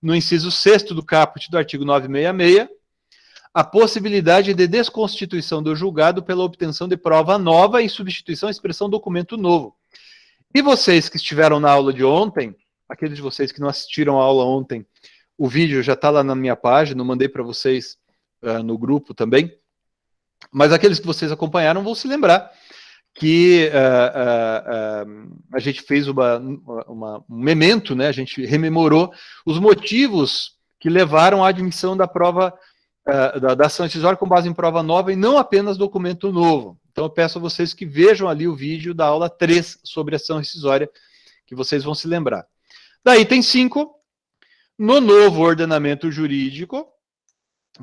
no inciso 6º do caput do artigo 966, a possibilidade de desconstituição do julgado pela obtenção de prova nova em substituição à expressão documento novo. E vocês que estiveram na aula de ontem, aqueles de vocês que não assistiram a aula ontem, o vídeo já está lá na minha página, eu mandei para vocês no grupo também, mas aqueles que vocês acompanharam vão se lembrar que a gente fez um memento, né? A gente rememorou os motivos que levaram à admissão da prova da ação rescisória com base em prova nova e não apenas documento novo. Então eu peço a vocês que vejam ali o vídeo da aula 3 sobre ação rescisória, que vocês vão se lembrar. Da item 5, no novo ordenamento jurídico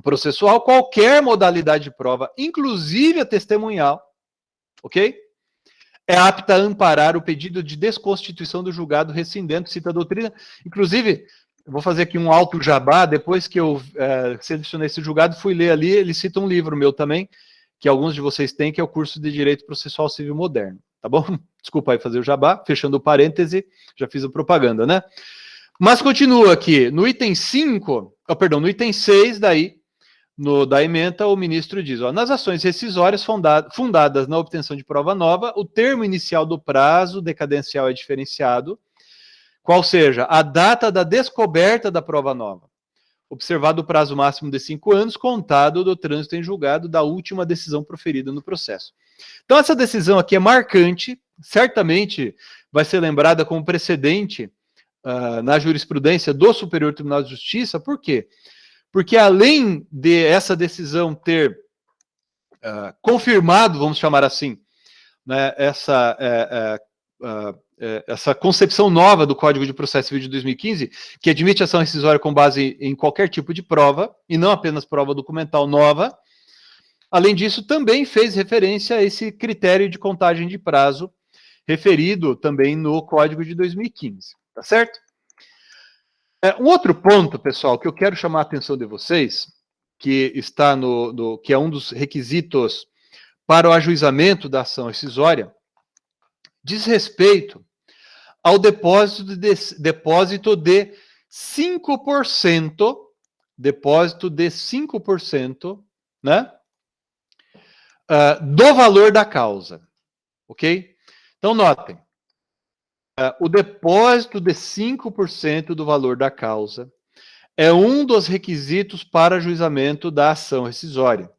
processual, qualquer modalidade de prova, inclusive a testemunhal, ok? É apta a amparar o pedido de desconstituição do julgado rescindendo, cita a doutrina. Inclusive, eu vou fazer aqui um alto jabá, depois que eu selecionei esse julgado, fui ler ali, ele cita um livro meu também, que alguns de vocês têm, que é o curso de Direito Processual Civil Moderno, tá bom? Desculpa aí fazer o jabá, fechando o parêntese, já fiz a propaganda, né? Mas continua aqui, no item 5, no item 6 daí, da ementa, o ministro diz, nas ações rescisórias fundadas na obtenção de prova nova, o termo inicial do prazo decadencial é diferenciado, qual seja a data da descoberta da prova nova. observado o prazo máximo de 5 anos, contado do trânsito em julgado da última decisão proferida no processo. Então, essa decisão aqui é marcante, certamente vai ser lembrada como precedente na jurisprudência do Superior Tribunal de Justiça. Por quê? Porque além de essa decisão ter confirmado, vamos chamar assim, né, essa concepção nova do Código de Processo Civil de 2015, que admite ação rescisória com base em qualquer tipo de prova, e não apenas prova documental nova. Além disso, também fez referência a esse critério de contagem de prazo, referido também no Código de 2015, tá certo? Um outro ponto, pessoal, que eu quero chamar a atenção de vocês, que está que é um dos requisitos para o ajuizamento da ação rescisória, diz respeito ao depósito de 5%, né, do valor da causa, ok? Então, notem, o depósito de 5% do valor da causa é um dos requisitos para ajuizamento da ação rescisória.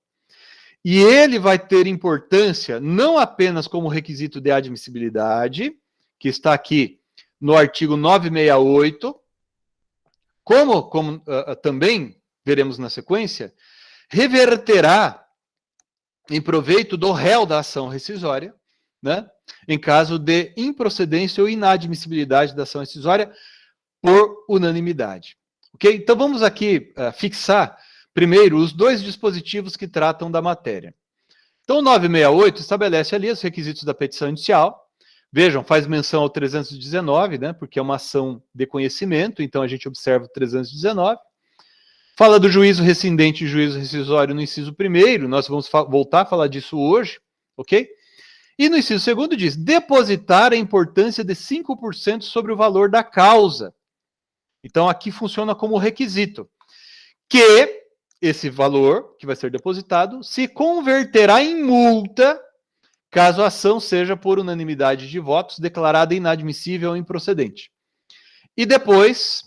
E ele vai ter importância não apenas como requisito de admissibilidade, que está aqui no artigo 968, como também veremos na sequência, reverterá em proveito do réu da ação rescisória, né, em caso de improcedência ou inadmissibilidade da ação rescisória por unanimidade. Ok? Então vamos aqui fixar primeiro os dois dispositivos que tratam da matéria. Então o 968 estabelece ali os requisitos da petição inicial. Vejam, faz menção ao 319, né, porque é uma ação de conhecimento, então a gente observa o 319. Fala do juízo rescindente e juízo rescisório no inciso 1º, nós vamos voltar a falar disso hoje, ok? E no inciso 2º diz, depositar a importância de 5% sobre o valor da causa. Então aqui funciona como requisito, que esse valor que vai ser depositado se converterá em multa caso a ação seja por unanimidade de votos declarada inadmissível ou improcedente. E depois,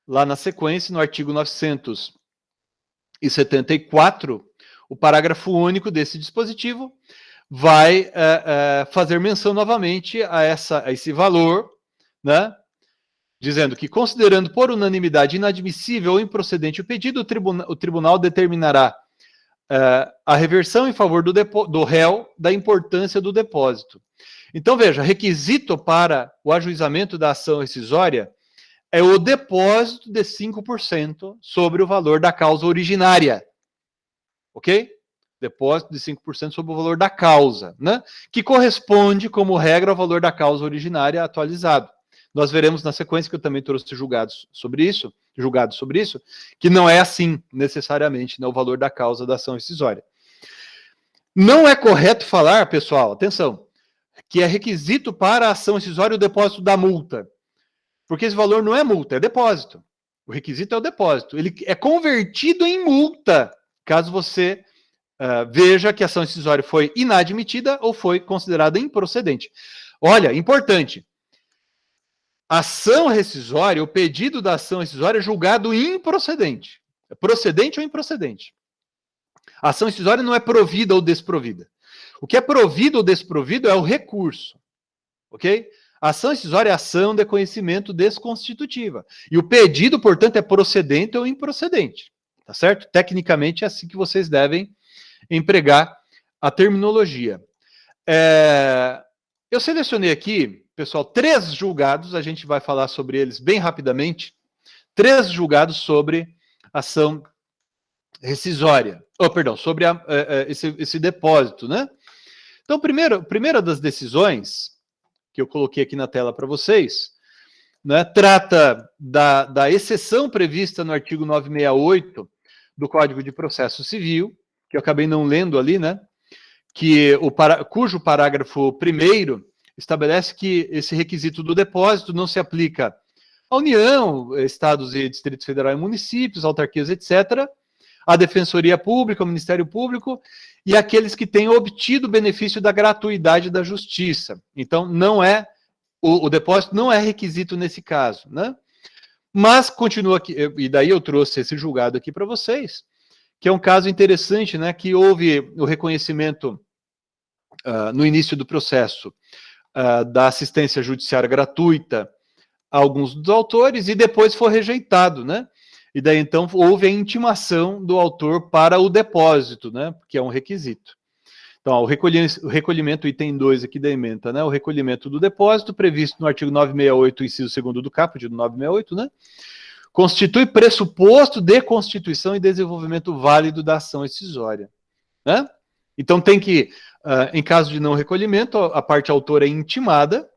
lá na sequência, no artigo 974, o parágrafo único desse dispositivo vai fazer menção novamente a esse valor, né, dizendo que, considerando por unanimidade inadmissível ou improcedente o pedido, o tribunal determinará a reversão em favor do réu da importância do depósito. Então, veja, requisito para o ajuizamento da ação rescisória é o depósito de 5% sobre o valor da causa originária. Ok? Depósito de 5% sobre o valor da causa, né? Que corresponde, como regra, ao valor da causa originária atualizado. Nós veremos na sequência, que eu também trouxe julgados sobre isso, que não é assim, necessariamente, né, o valor da causa da ação rescisória. Não é correto falar, pessoal, atenção, que é requisito para a ação rescisória o depósito da multa. Porque esse valor não é multa, é depósito. O requisito é o depósito. Ele é convertido em multa, caso você veja que a ação rescisória foi inadmitida ou foi considerada improcedente. Olha, importante. Ação rescisória, o pedido da ação rescisória é julgado improcedente. É procedente ou improcedente. A ação rescisória não é provida ou desprovida. O que é provido ou desprovido é o recurso. Ok? A ação rescisória é ação de conhecimento desconstitutiva. E o pedido, portanto, é procedente ou improcedente. Tá certo? Tecnicamente é assim que vocês devem empregar a terminologia. Eu selecionei aqui, pessoal, 3 julgados, a gente vai falar sobre eles bem rapidamente. 3 julgados sobre ação rescisória. Sobre esse depósito, né? Então, primeira das decisões que eu coloquei aqui na tela para vocês, né, trata da exceção prevista no artigo 968 do Código de Processo Civil, que eu acabei não lendo ali, né, cujo parágrafo 1º estabelece que esse requisito do depósito não se aplica à União, Estados e Distrito Federal e municípios, autarquias, etc., à Defensoria Pública, ao Ministério Público e aqueles que têm obtido o benefício da gratuidade da justiça. Então, não é o depósito não é requisito nesse caso, né? Mas continua aqui, e daí eu trouxe esse julgado aqui para vocês, que é um caso interessante, né, que houve o reconhecimento no início do processo da assistência judiciária gratuita a alguns dos autores e depois foi rejeitado, né? E daí então houve a intimação do autor para o depósito, né, que é um requisito. Então, ó, o recolhimento, item 2 aqui da ementa, né? O recolhimento do depósito, previsto no artigo 968, inciso 2º do caput, do 968, né? Constitui pressuposto de constituição e desenvolvimento válido da ação rescisória, né? Então, tem que, em caso de não recolhimento, a parte autora é intimada,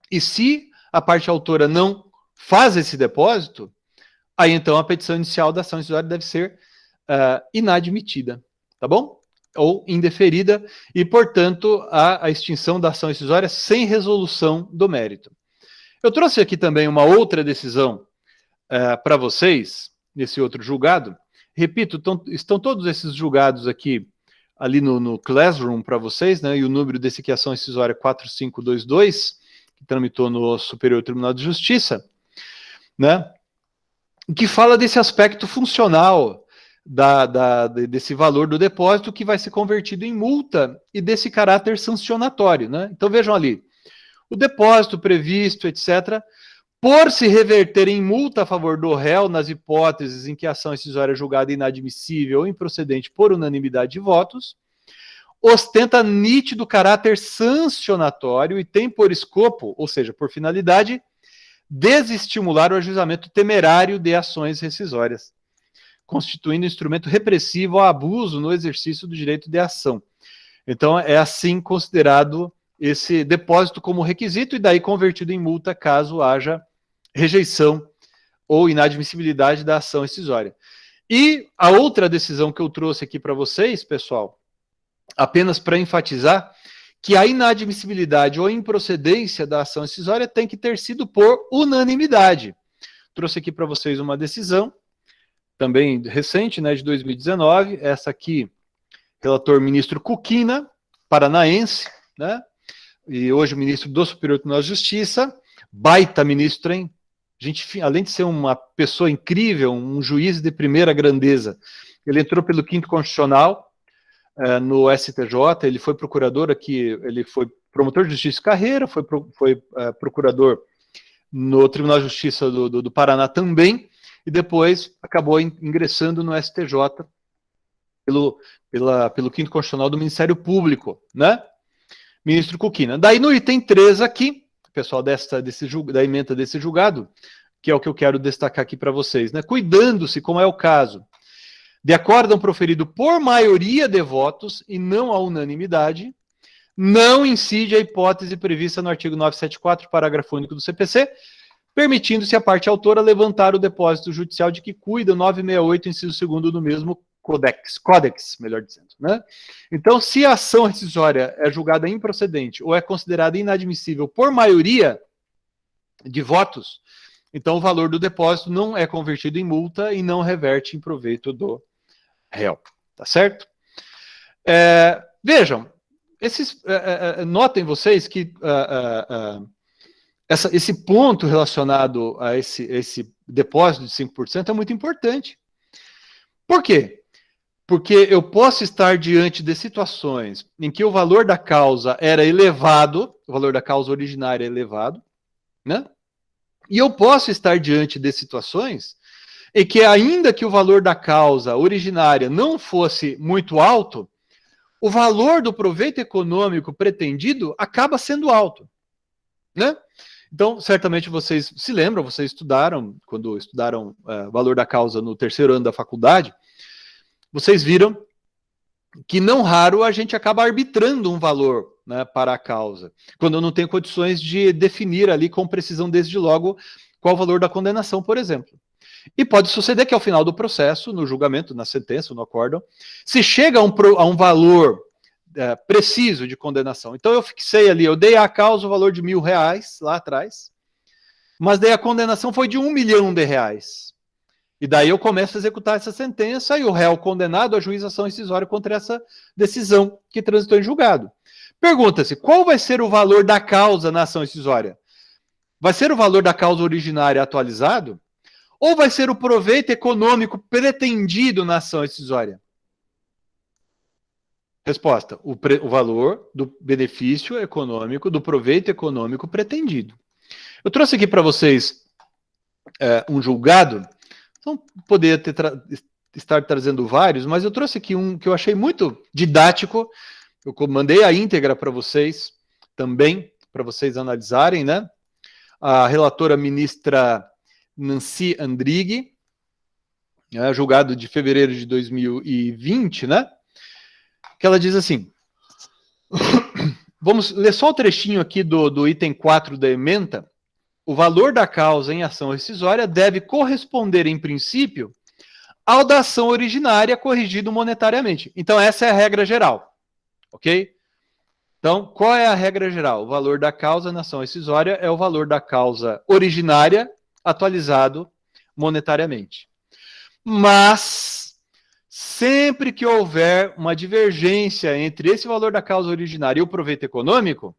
e se a parte autora não faz esse depósito, aí então a petição inicial da ação rescisória deve ser inadmitida, tá bom? Ou indeferida, e, portanto, a extinção da ação rescisória sem resolução do mérito. Eu trouxe aqui também uma outra decisão para vocês, nesse outro julgado. Repito, estão todos esses julgados aqui, ali no Classroom para vocês, né? E o número desse aqui, ação rescisória 4522, que tramitou no Superior Tribunal de Justiça, né? Que fala desse aspecto funcional desse valor do depósito que vai ser convertido em multa e desse caráter sancionatório, né? Então vejam ali, o depósito previsto, etc., por se reverter em multa a favor do réu nas hipóteses em que a ação rescisória é julgada inadmissível ou improcedente por unanimidade de votos, ostenta nítido caráter sancionatório e tem por escopo, ou seja, por finalidade, desestimular o ajuizamento temerário de ações rescisórias, constituindo instrumento repressivo ao abuso no exercício do direito de ação. Então, é assim considerado esse depósito como requisito e daí convertido em multa caso haja rejeição ou inadmissibilidade da ação rescisória. E a outra decisão que eu trouxe aqui para vocês, pessoal, apenas para enfatizar que a inadmissibilidade ou improcedência da ação rescisória tem que ter sido por unanimidade. Trouxe aqui para vocês uma decisão também recente, né, de 2019, essa aqui, relator ministro Cuquina, paranaense, né, e hoje ministro do Superior Tribunal de Justiça, baita ministro, hein? Gente, além de ser uma pessoa incrível, um juiz de primeira grandeza, ele entrou pelo 5º Constitucional no STJ, ele foi procurador aqui, ele foi promotor de justiça de carreira, foi procurador no Tribunal de Justiça do Paraná também, e depois acabou ingressando no STJ pelo 5º Constitucional do Ministério Público, né? Ministro Cuquina. Daí no item 3 aqui, pessoal, da ementa desse julgado, que é o que eu quero destacar aqui para vocês, né? Cuidando-se, como é o caso, de acórdão proferido por maioria de votos e não a unanimidade, não incide a hipótese prevista no artigo 974, parágrafo único do CPC, permitindo-se a parte autora levantar o depósito judicial de que cuida o 968, inciso 2º do mesmo Códex, melhor dizendo, né? Então, se a ação rescisória é julgada improcedente ou é considerada inadmissível por maioria de votos, então o valor do depósito não é convertido em multa e não reverte em proveito do réu, tá certo? Vejam, notem vocês que esse ponto relacionado a esse depósito de 5% é muito importante. Por quê? Porque eu posso estar diante de situações em que o valor da causa era elevado, o valor da causa originária é elevado, né? E eu posso estar diante de situações em que, ainda que o valor da causa originária não fosse muito alto, o valor do proveito econômico pretendido acaba sendo alto, né? Então, certamente vocês se lembram, vocês estudaram, quando estudaram valor da causa no 3º ano da faculdade, vocês viram que não raro a gente acaba arbitrando um valor, né, para a causa, quando eu não tenho condições de definir ali com precisão desde logo qual o valor da condenação, por exemplo. E pode suceder que ao final do processo, no julgamento, na sentença, no acórdão, se chega a um valor preciso de condenação. Então eu fixei ali, eu dei à causa o valor de R$1.000 lá atrás, mas daí a condenação foi de R$1 milhão. E daí eu começo a executar essa sentença e o réu condenado ajuiza ação rescisória contra essa decisão que transitou em julgado. Pergunta-se, qual vai ser o valor da causa na ação rescisória? Vai ser o valor da causa originária atualizado? ou vai ser o proveito econômico pretendido na ação rescisória? Resposta: o valor do benefício econômico, do proveito econômico pretendido. Eu trouxe aqui para vocês um julgado, não poderia estar trazendo vários, mas eu trouxe aqui um que eu achei muito didático. Eu mandei a íntegra para vocês também, para vocês analisarem, né? A relatora ministra Nancy Andrighi, julgado de fevereiro de 2020, né? Que ela diz assim, vamos ler só o trechinho aqui do item 4 da ementa. O valor da causa em ação rescisória deve corresponder, em princípio, ao da ação originária corrigido monetariamente. Então, essa é a regra geral, ok? Então, qual é a regra geral? O valor da causa na ação rescisória é o valor da causa originária atualizado monetariamente. Mas, sempre que houver uma divergência entre esse valor da causa originária e o proveito econômico,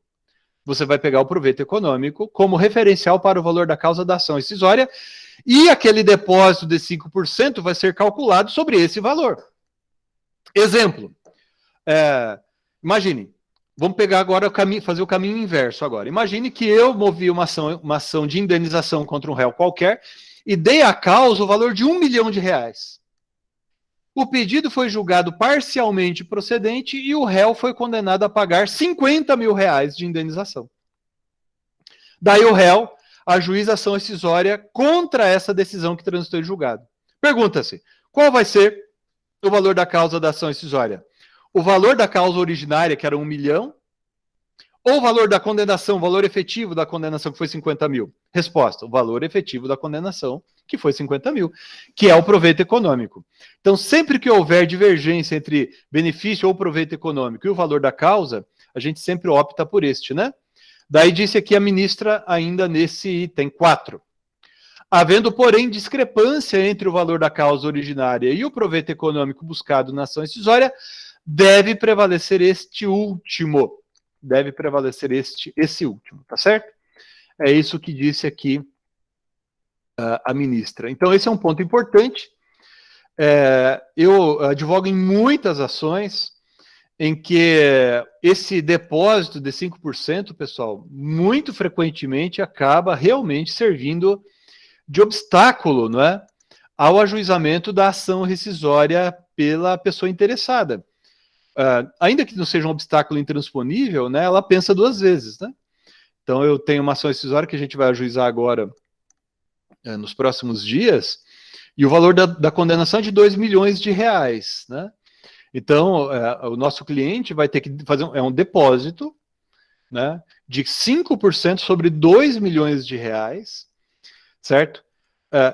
você vai pegar o proveito econômico como referencial para o valor da causa da ação rescisória e aquele depósito de 5% vai ser calculado sobre esse valor. Exemplo, imagine, vamos pegar agora fazer o caminho inverso agora. Imagine que eu movi uma ação de indenização contra um réu qualquer e dei à causa o valor de R$1 milhão. O pedido foi julgado parcialmente procedente e o réu foi condenado a pagar R$50 mil de indenização. Daí o réu ajuiza a ação rescisória contra essa decisão que transitou em julgado. Pergunta-se, qual vai ser o valor da causa da ação rescisória? O valor da causa originária, que era R$1 milhão, ou o valor da condenação, o valor efetivo da condenação, que foi 50 mil? Resposta, o valor efetivo da condenação, que foi 50 mil, que é o proveito econômico. Então, sempre que houver divergência entre benefício ou proveito econômico e o valor da causa, a gente sempre opta por este, né? Daí disse aqui a ministra ainda nesse item 4. Havendo, porém, discrepância entre o valor da causa originária e o proveito econômico buscado na ação rescisória, deve prevalecer este último. Deve prevalecer esse último, tá certo? É isso que disse aqui a ministra. Então, esse é um ponto importante. Eu advogo em muitas ações em que esse depósito de 5%, pessoal, muito frequentemente acaba realmente servindo de obstáculo, não é, ao ajuizamento da ação rescisória pela pessoa interessada. Ainda que não seja um obstáculo intransponível, né, ela pensa duas vezes, né? Então, eu tenho uma ação rescisória que a gente vai ajuizar agora nos próximos dias, e o valor da condenação é de R$2 milhões, né? Então, o nosso cliente vai ter que fazer um depósito, né, de 5% sobre R$2 milhões, certo?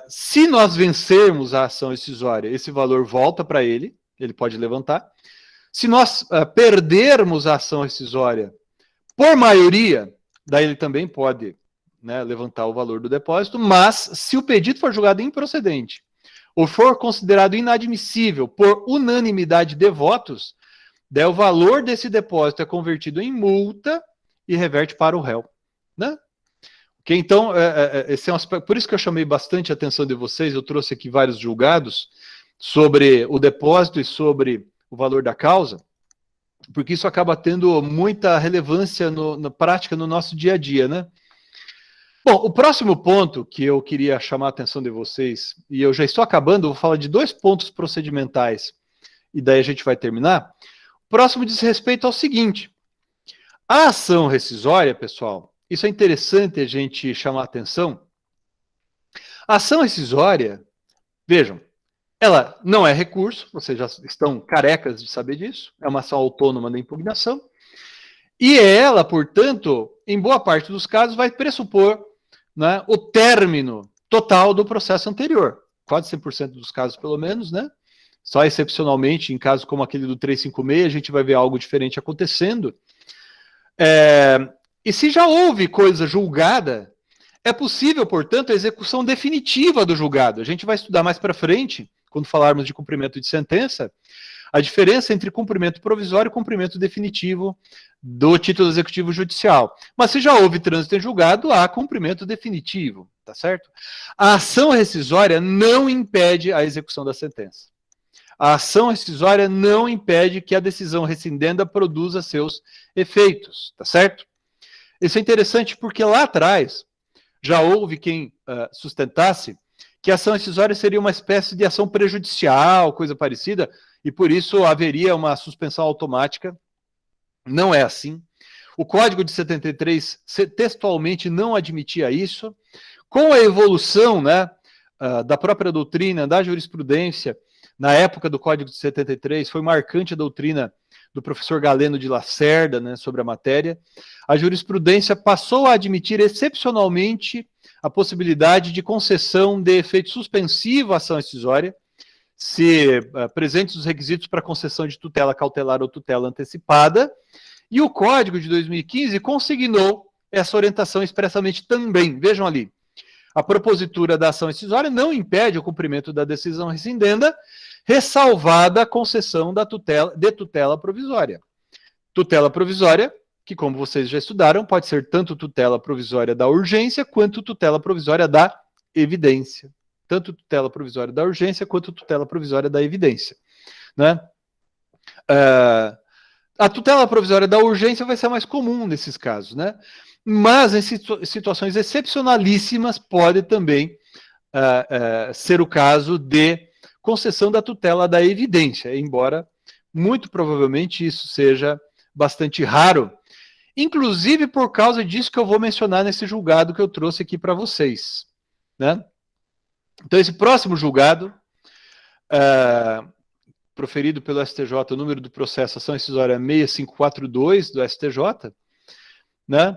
Se nós vencermos a ação rescisória, esse valor volta para ele pode levantar. Se nós perdermos a ação rescisória por maioria, daí ele também pode, né, levantar o valor do depósito, mas se o pedido for julgado improcedente ou for considerado inadmissível por unanimidade de votos, daí o valor desse depósito é convertido em multa e reverte para o réu, né? Okay, então, esse é um aspecto, por isso que eu chamei bastante a atenção de vocês, eu trouxe aqui vários julgados sobre o depósito e sobre o valor da causa, porque isso acaba tendo muita relevância na prática no nosso dia a dia, né? Bom, o próximo ponto que eu queria chamar a atenção de vocês, e eu já estou acabando, eu vou falar de 2 pontos procedimentais, e daí a gente vai terminar. O próximo diz respeito ao seguinte, a ação rescisória, pessoal, isso é interessante a gente chamar a atenção, a ação rescisória, vejam, ela não é recurso, vocês já estão carecas de saber disso, é uma ação autônoma da impugnação, e ela, portanto, em boa parte dos casos, vai pressupor, né, o término total do processo anterior, quase 100% dos casos pelo menos, né? Só excepcionalmente, em casos como aquele do 356, a gente vai ver algo diferente acontecendo. E se já houve coisa julgada, é possível, portanto, a execução definitiva do julgado. A gente vai estudar mais para frente, quando falarmos de cumprimento de sentença, a diferença entre cumprimento provisório e cumprimento definitivo do título executivo judicial. Mas se já houve trânsito em julgado, há cumprimento definitivo. tá certo? A ação rescisória não impede a execução da sentença. A ação rescisória não impede que a decisão rescindenda produza seus efeitos, tá certo? Isso é interessante porque lá atrás já houve quem sustentasse que a ação rescisória seria uma espécie de ação prejudicial, coisa parecida, e por isso haveria uma suspensão automática. Não é assim. O Código de 73 textualmente não admitia isso. Com a evolução, né, da própria doutrina, da jurisprudência, na época do Código de 73, foi marcante a doutrina do professor Galeno de Lacerda, né, sobre a matéria. A jurisprudência passou a admitir excepcionalmente a possibilidade de concessão de efeito suspensivo à ação rescisória, se presentes os requisitos para concessão de tutela cautelar ou tutela antecipada, e o Código de 2015 consignou essa orientação expressamente também. Vejam ali, a propositura da ação rescisória não impede o cumprimento da decisão rescindenda, ressalvada a concessão da tutela provisória. Tutela provisória, que como vocês já estudaram, pode ser tanto tutela provisória da urgência, quanto tutela provisória da evidência. Tanto tutela provisória da urgência, quanto tutela provisória da evidência. Né? A tutela provisória da urgência vai ser mais comum nesses casos, né? Mas em situações excepcionalíssimas pode também ser o caso de concessão da tutela da evidência, embora muito provavelmente isso seja bastante raro, inclusive por causa disso que eu vou mencionar nesse julgado que eu trouxe aqui para vocês, né? Então esse próximo julgado, proferido pelo STJ, o número do processo ação rescisória 6542 do STJ, né?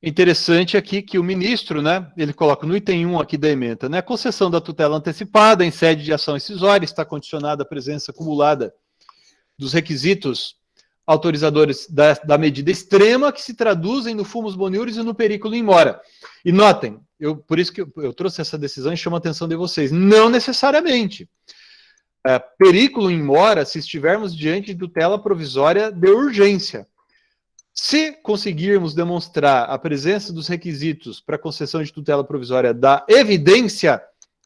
Interessante aqui que o ministro, né, ele coloca no item 1 aqui da ementa, né, a concessão da tutela antecipada em sede de ação rescisória está condicionada à presença acumulada dos requisitos autorizadores da medida extrema que se traduzem no fumus boniuris e no periculo in mora. E notem, por isso que eu trouxe essa decisão e chamo a atenção de vocês, não necessariamente. Periculo in mora se estivermos diante de tutela provisória de urgência. Se conseguirmos demonstrar a presença dos requisitos para concessão de tutela provisória da evidência,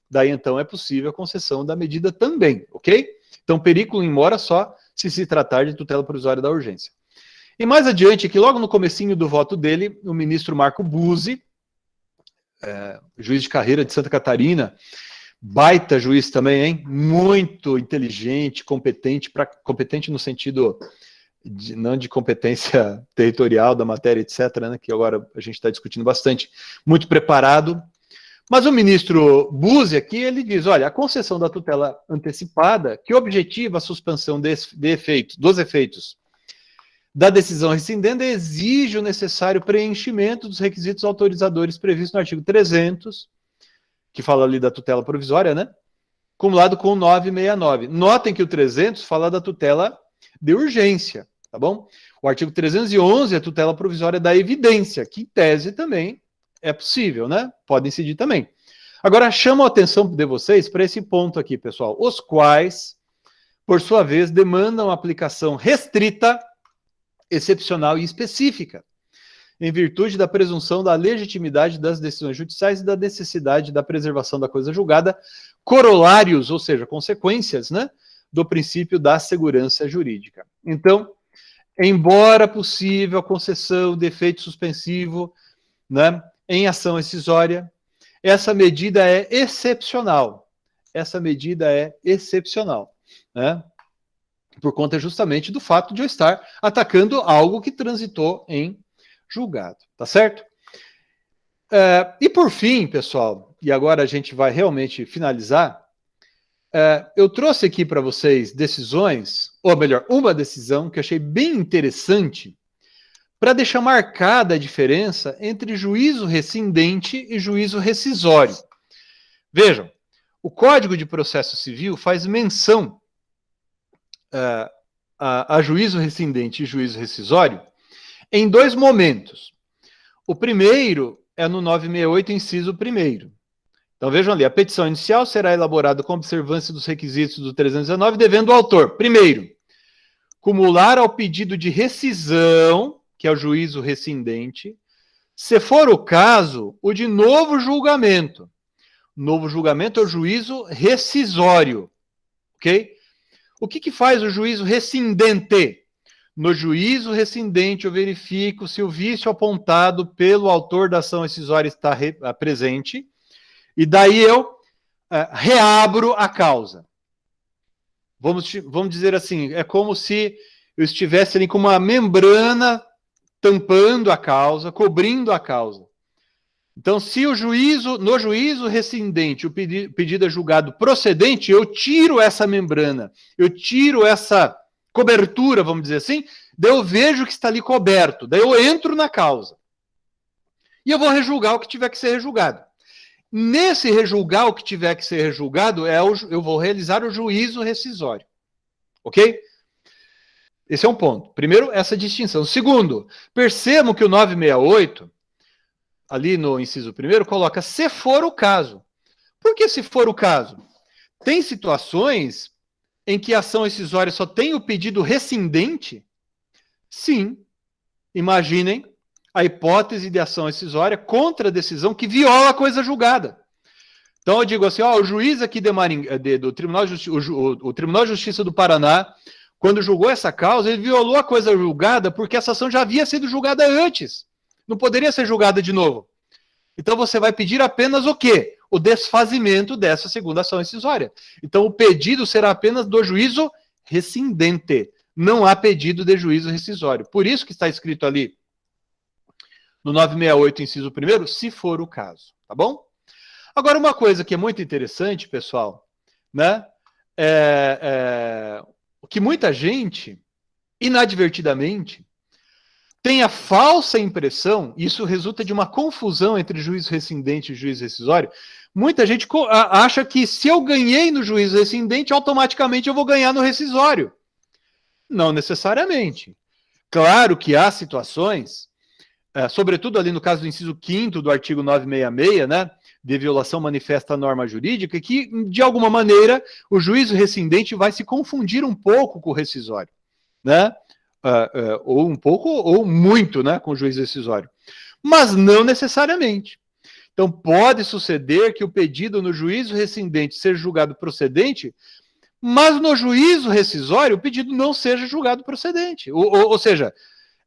daí então é possível a concessão da medida também, ok? Então, periculo in mora só se tratar de tutela provisória da urgência. E mais adiante, aqui logo no comecinho do voto dele, o ministro Marco Buzzi, juiz de carreira de Santa Catarina, baita juiz também, hein? Muito inteligente, competente no sentido... não de competência territorial da matéria, etc., né, que agora a gente está discutindo bastante, muito preparado. Mas o ministro Buzzi aqui, ele diz, olha, a concessão da tutela antecipada, que objetiva a suspensão dos efeitos da decisão rescindenda, exige o necessário preenchimento dos requisitos autorizadores previstos no artigo 300, que fala ali da tutela provisória, né, acumulado com o 969. Notem que o 300 fala da tutela de urgência, tá bom? O artigo 311 é a tutela provisória da evidência, que em tese também é possível, né? Pode incidir também. Agora, chamo a atenção de vocês para esse ponto aqui, pessoal, os quais, por sua vez, demandam aplicação restrita, excepcional e específica, em virtude da presunção da legitimidade das decisões judiciais e da necessidade da preservação da coisa julgada, corolários, ou seja, consequências, né, do princípio da segurança jurídica. Então, embora possível a concessão de efeito suspensivo, né, em ação rescisória, essa medida é excepcional. Essa medida é excepcional, né, por conta justamente do fato de eu estar atacando algo que transitou em julgado, tá certo? E por fim, pessoal, e agora a gente vai realmente finalizar, eu trouxe aqui para vocês decisões, ou melhor, uma decisão que eu achei bem interessante para deixar marcada a diferença entre juízo rescindente e juízo rescisório. Vejam, o Código de Processo Civil faz menção a juízo rescindente e juízo rescisório em dois momentos. O primeiro é no 968, inciso 1º. Então vejam ali, a petição inicial será elaborada com observância dos requisitos do 319, devendo o autor, primeiro, cumular ao pedido de rescisão, que é o juízo rescindente, Se for o caso, o de novo julgamento. Novo julgamento é o juízo rescisório, ok? O que faz o juízo rescindente? No juízo rescindente, eu verifico se o vício apontado pelo autor da ação rescisória está presente, e daí eu reabro a causa. Vamos dizer assim, é como se eu estivesse ali com uma membrana tampando a causa, cobrindo a causa. Então, se no juízo rescindente, o pedido é julgado procedente, eu tiro essa membrana, eu tiro essa cobertura, vamos dizer assim, daí eu vejo que está ali coberto, daí eu entro na causa. E eu vou rejulgar o que tiver que ser rejulgado. Nesse rejulgar o que tiver que ser rejulgado, eu vou realizar o juízo rescisório. Ok? Esse é um ponto. Primeiro, essa distinção. Segundo, percebam que o 968, ali no inciso primeiro, coloca se for o caso. Por que se for o caso? Tem situações em que a ação rescisória só tem o pedido rescindente? Sim. Imaginem a hipótese de ação rescisória contra a decisão que viola a coisa julgada. Então eu digo assim, o juiz aqui do Tribunal de Justiça, o Tribunal de Justiça do Paraná, quando julgou essa causa, ele violou a coisa julgada porque essa ação já havia sido julgada antes. Não poderia ser julgada de novo. Então você vai pedir apenas o quê? O desfazimento dessa segunda ação rescisória. Então o pedido será apenas do juízo rescindente. Não há pedido de juízo rescisório. Por isso que está escrito ali no 968, inciso 1º, se for o caso, tá bom? Agora, uma coisa que é muito interessante, pessoal, né? Que muita gente, inadvertidamente, tem a falsa impressão, isso resulta de uma confusão entre juízo rescindente e juízo rescisório. Muita gente acha que se eu ganhei no juízo rescindente, automaticamente eu vou ganhar no rescisório. Não necessariamente. Claro que há situações, sobretudo ali no caso do inciso 5º do artigo 966, né, de violação manifesta à norma jurídica, que, de alguma maneira, o juízo rescindente vai se confundir um pouco com o rescisório, né? Ou um pouco, ou muito, né, com o juízo rescisório. Mas não necessariamente. Então, pode suceder que o pedido no juízo rescindente seja julgado procedente, mas no juízo rescisório o pedido não seja julgado procedente. Ou seja,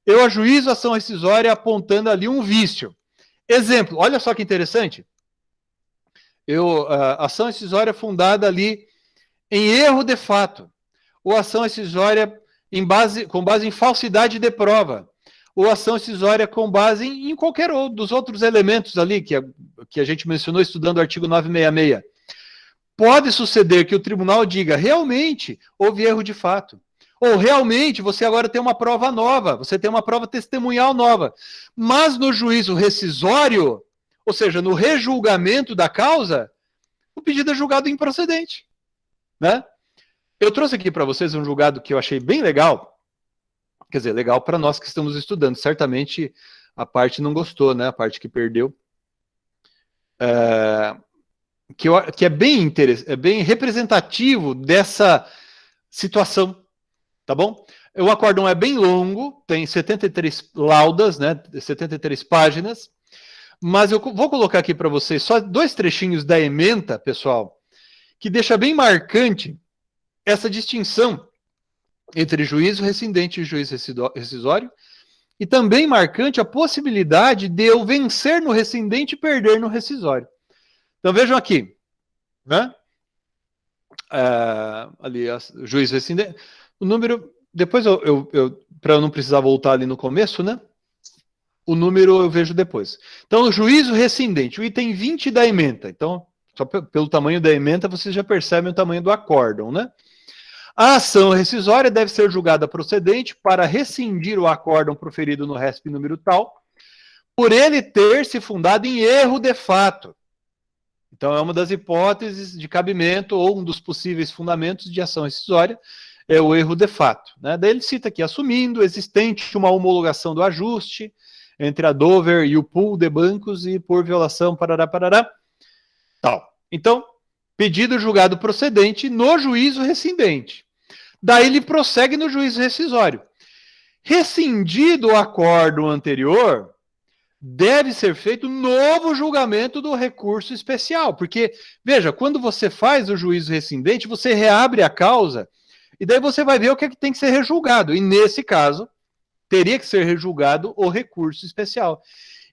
eu ajuizo a ação rescisória apontando ali um vício. Exemplo, olha só que interessante. A ação rescisória fundada ali em erro de fato, ou ação rescisória com base em falsidade de prova, ou ação rescisória com base em qualquer dos outros elementos ali que a gente mencionou estudando o artigo 966. Pode suceder que o tribunal diga, realmente houve erro de fato. Ou realmente você agora tem uma prova nova, você tem uma prova testemunhal nova. Mas no juízo rescisório, ou seja, no rejulgamento da causa, o pedido é julgado improcedente. Né? Eu trouxe aqui para vocês um julgado que eu achei bem legal. Quer dizer, legal para nós que estamos estudando. Certamente a parte não gostou, né? A parte que perdeu. Que é bem representativo dessa situação. Tá bom? O acórdão é bem longo, tem 73 laudas, né, 73 páginas, mas eu vou colocar aqui para vocês só 2 trechinhos da ementa, pessoal, que deixa bem marcante essa distinção entre juízo rescindente e juízo rescisório, e também marcante a possibilidade de eu vencer no rescindente e perder no rescisório. Então vejam aqui, né? Ali, juízo rescindente... O número, depois para eu não precisar voltar ali no começo, né? O número eu vejo depois. Então, o juízo rescindente, o item 20 da ementa. Então, só pelo tamanho da ementa, vocês já percebem o tamanho do acórdão, né? A ação rescisória deve ser julgada procedente para rescindir o acórdão proferido no RESP número tal, por ele ter se fundado em erro de fato. Então, é uma das hipóteses de cabimento ou um dos possíveis fundamentos de ação rescisória, é o erro de fato. Né? Daí ele cita aqui, assumindo existente uma homologação do ajuste entre a Dover e o pool de bancos e por violação, parará, tal. Então, pedido julgado procedente no juízo rescindente. Daí ele prossegue no juízo rescisório. Rescindido o acórdão anterior, deve ser feito novo julgamento do recurso especial, porque, veja, quando você faz o juízo rescindente, você reabre a causa, e daí você vai ver o que, é que tem que ser rejulgado, e nesse caso, teria que ser rejulgado o recurso especial.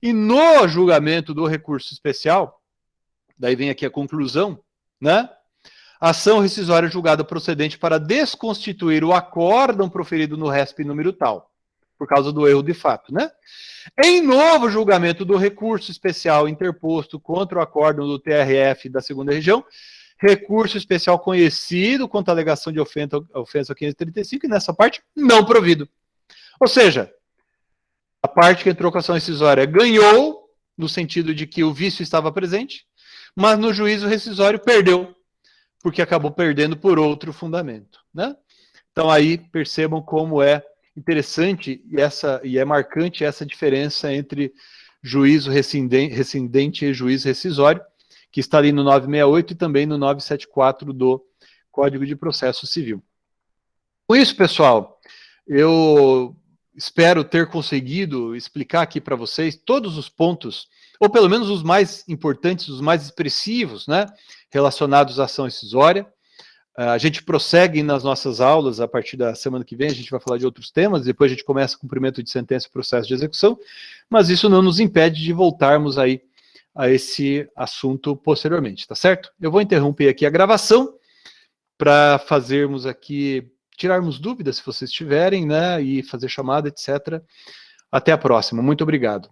E no julgamento do recurso especial, daí vem aqui a conclusão, né? Ação rescisória julgada procedente para desconstituir o acórdão proferido no RESP número tal, por causa do erro de fato, né? Em novo julgamento do recurso especial interposto contra o acórdão do TRF da segunda região, recurso especial conhecido contra a alegação de ofensa 535, e nessa parte, não provido. Ou seja, a parte que entrou com a ação rescisória ganhou, no sentido de que o vício estava presente, mas no juízo rescisório perdeu, porque acabou perdendo por outro fundamento, né? Então aí percebam como é interessante e é marcante essa diferença entre juízo rescindente e juízo rescisório, que está ali no 968 e também no 974 do Código de Processo Civil. Com isso, pessoal, eu espero ter conseguido explicar aqui para vocês todos os pontos, ou pelo menos os mais importantes, os mais expressivos, né, relacionados à ação rescisória. A gente prossegue nas nossas aulas, a partir da semana que vem a gente vai falar de outros temas, depois a gente começa cumprimento de sentença e processo de execução, mas isso não nos impede de voltarmos aí a esse assunto posteriormente, tá certo? Eu vou interromper aqui a gravação para fazermos aqui, tirarmos dúvidas se vocês tiverem, né, e fazer chamada, etc. Até a próxima. Muito obrigado.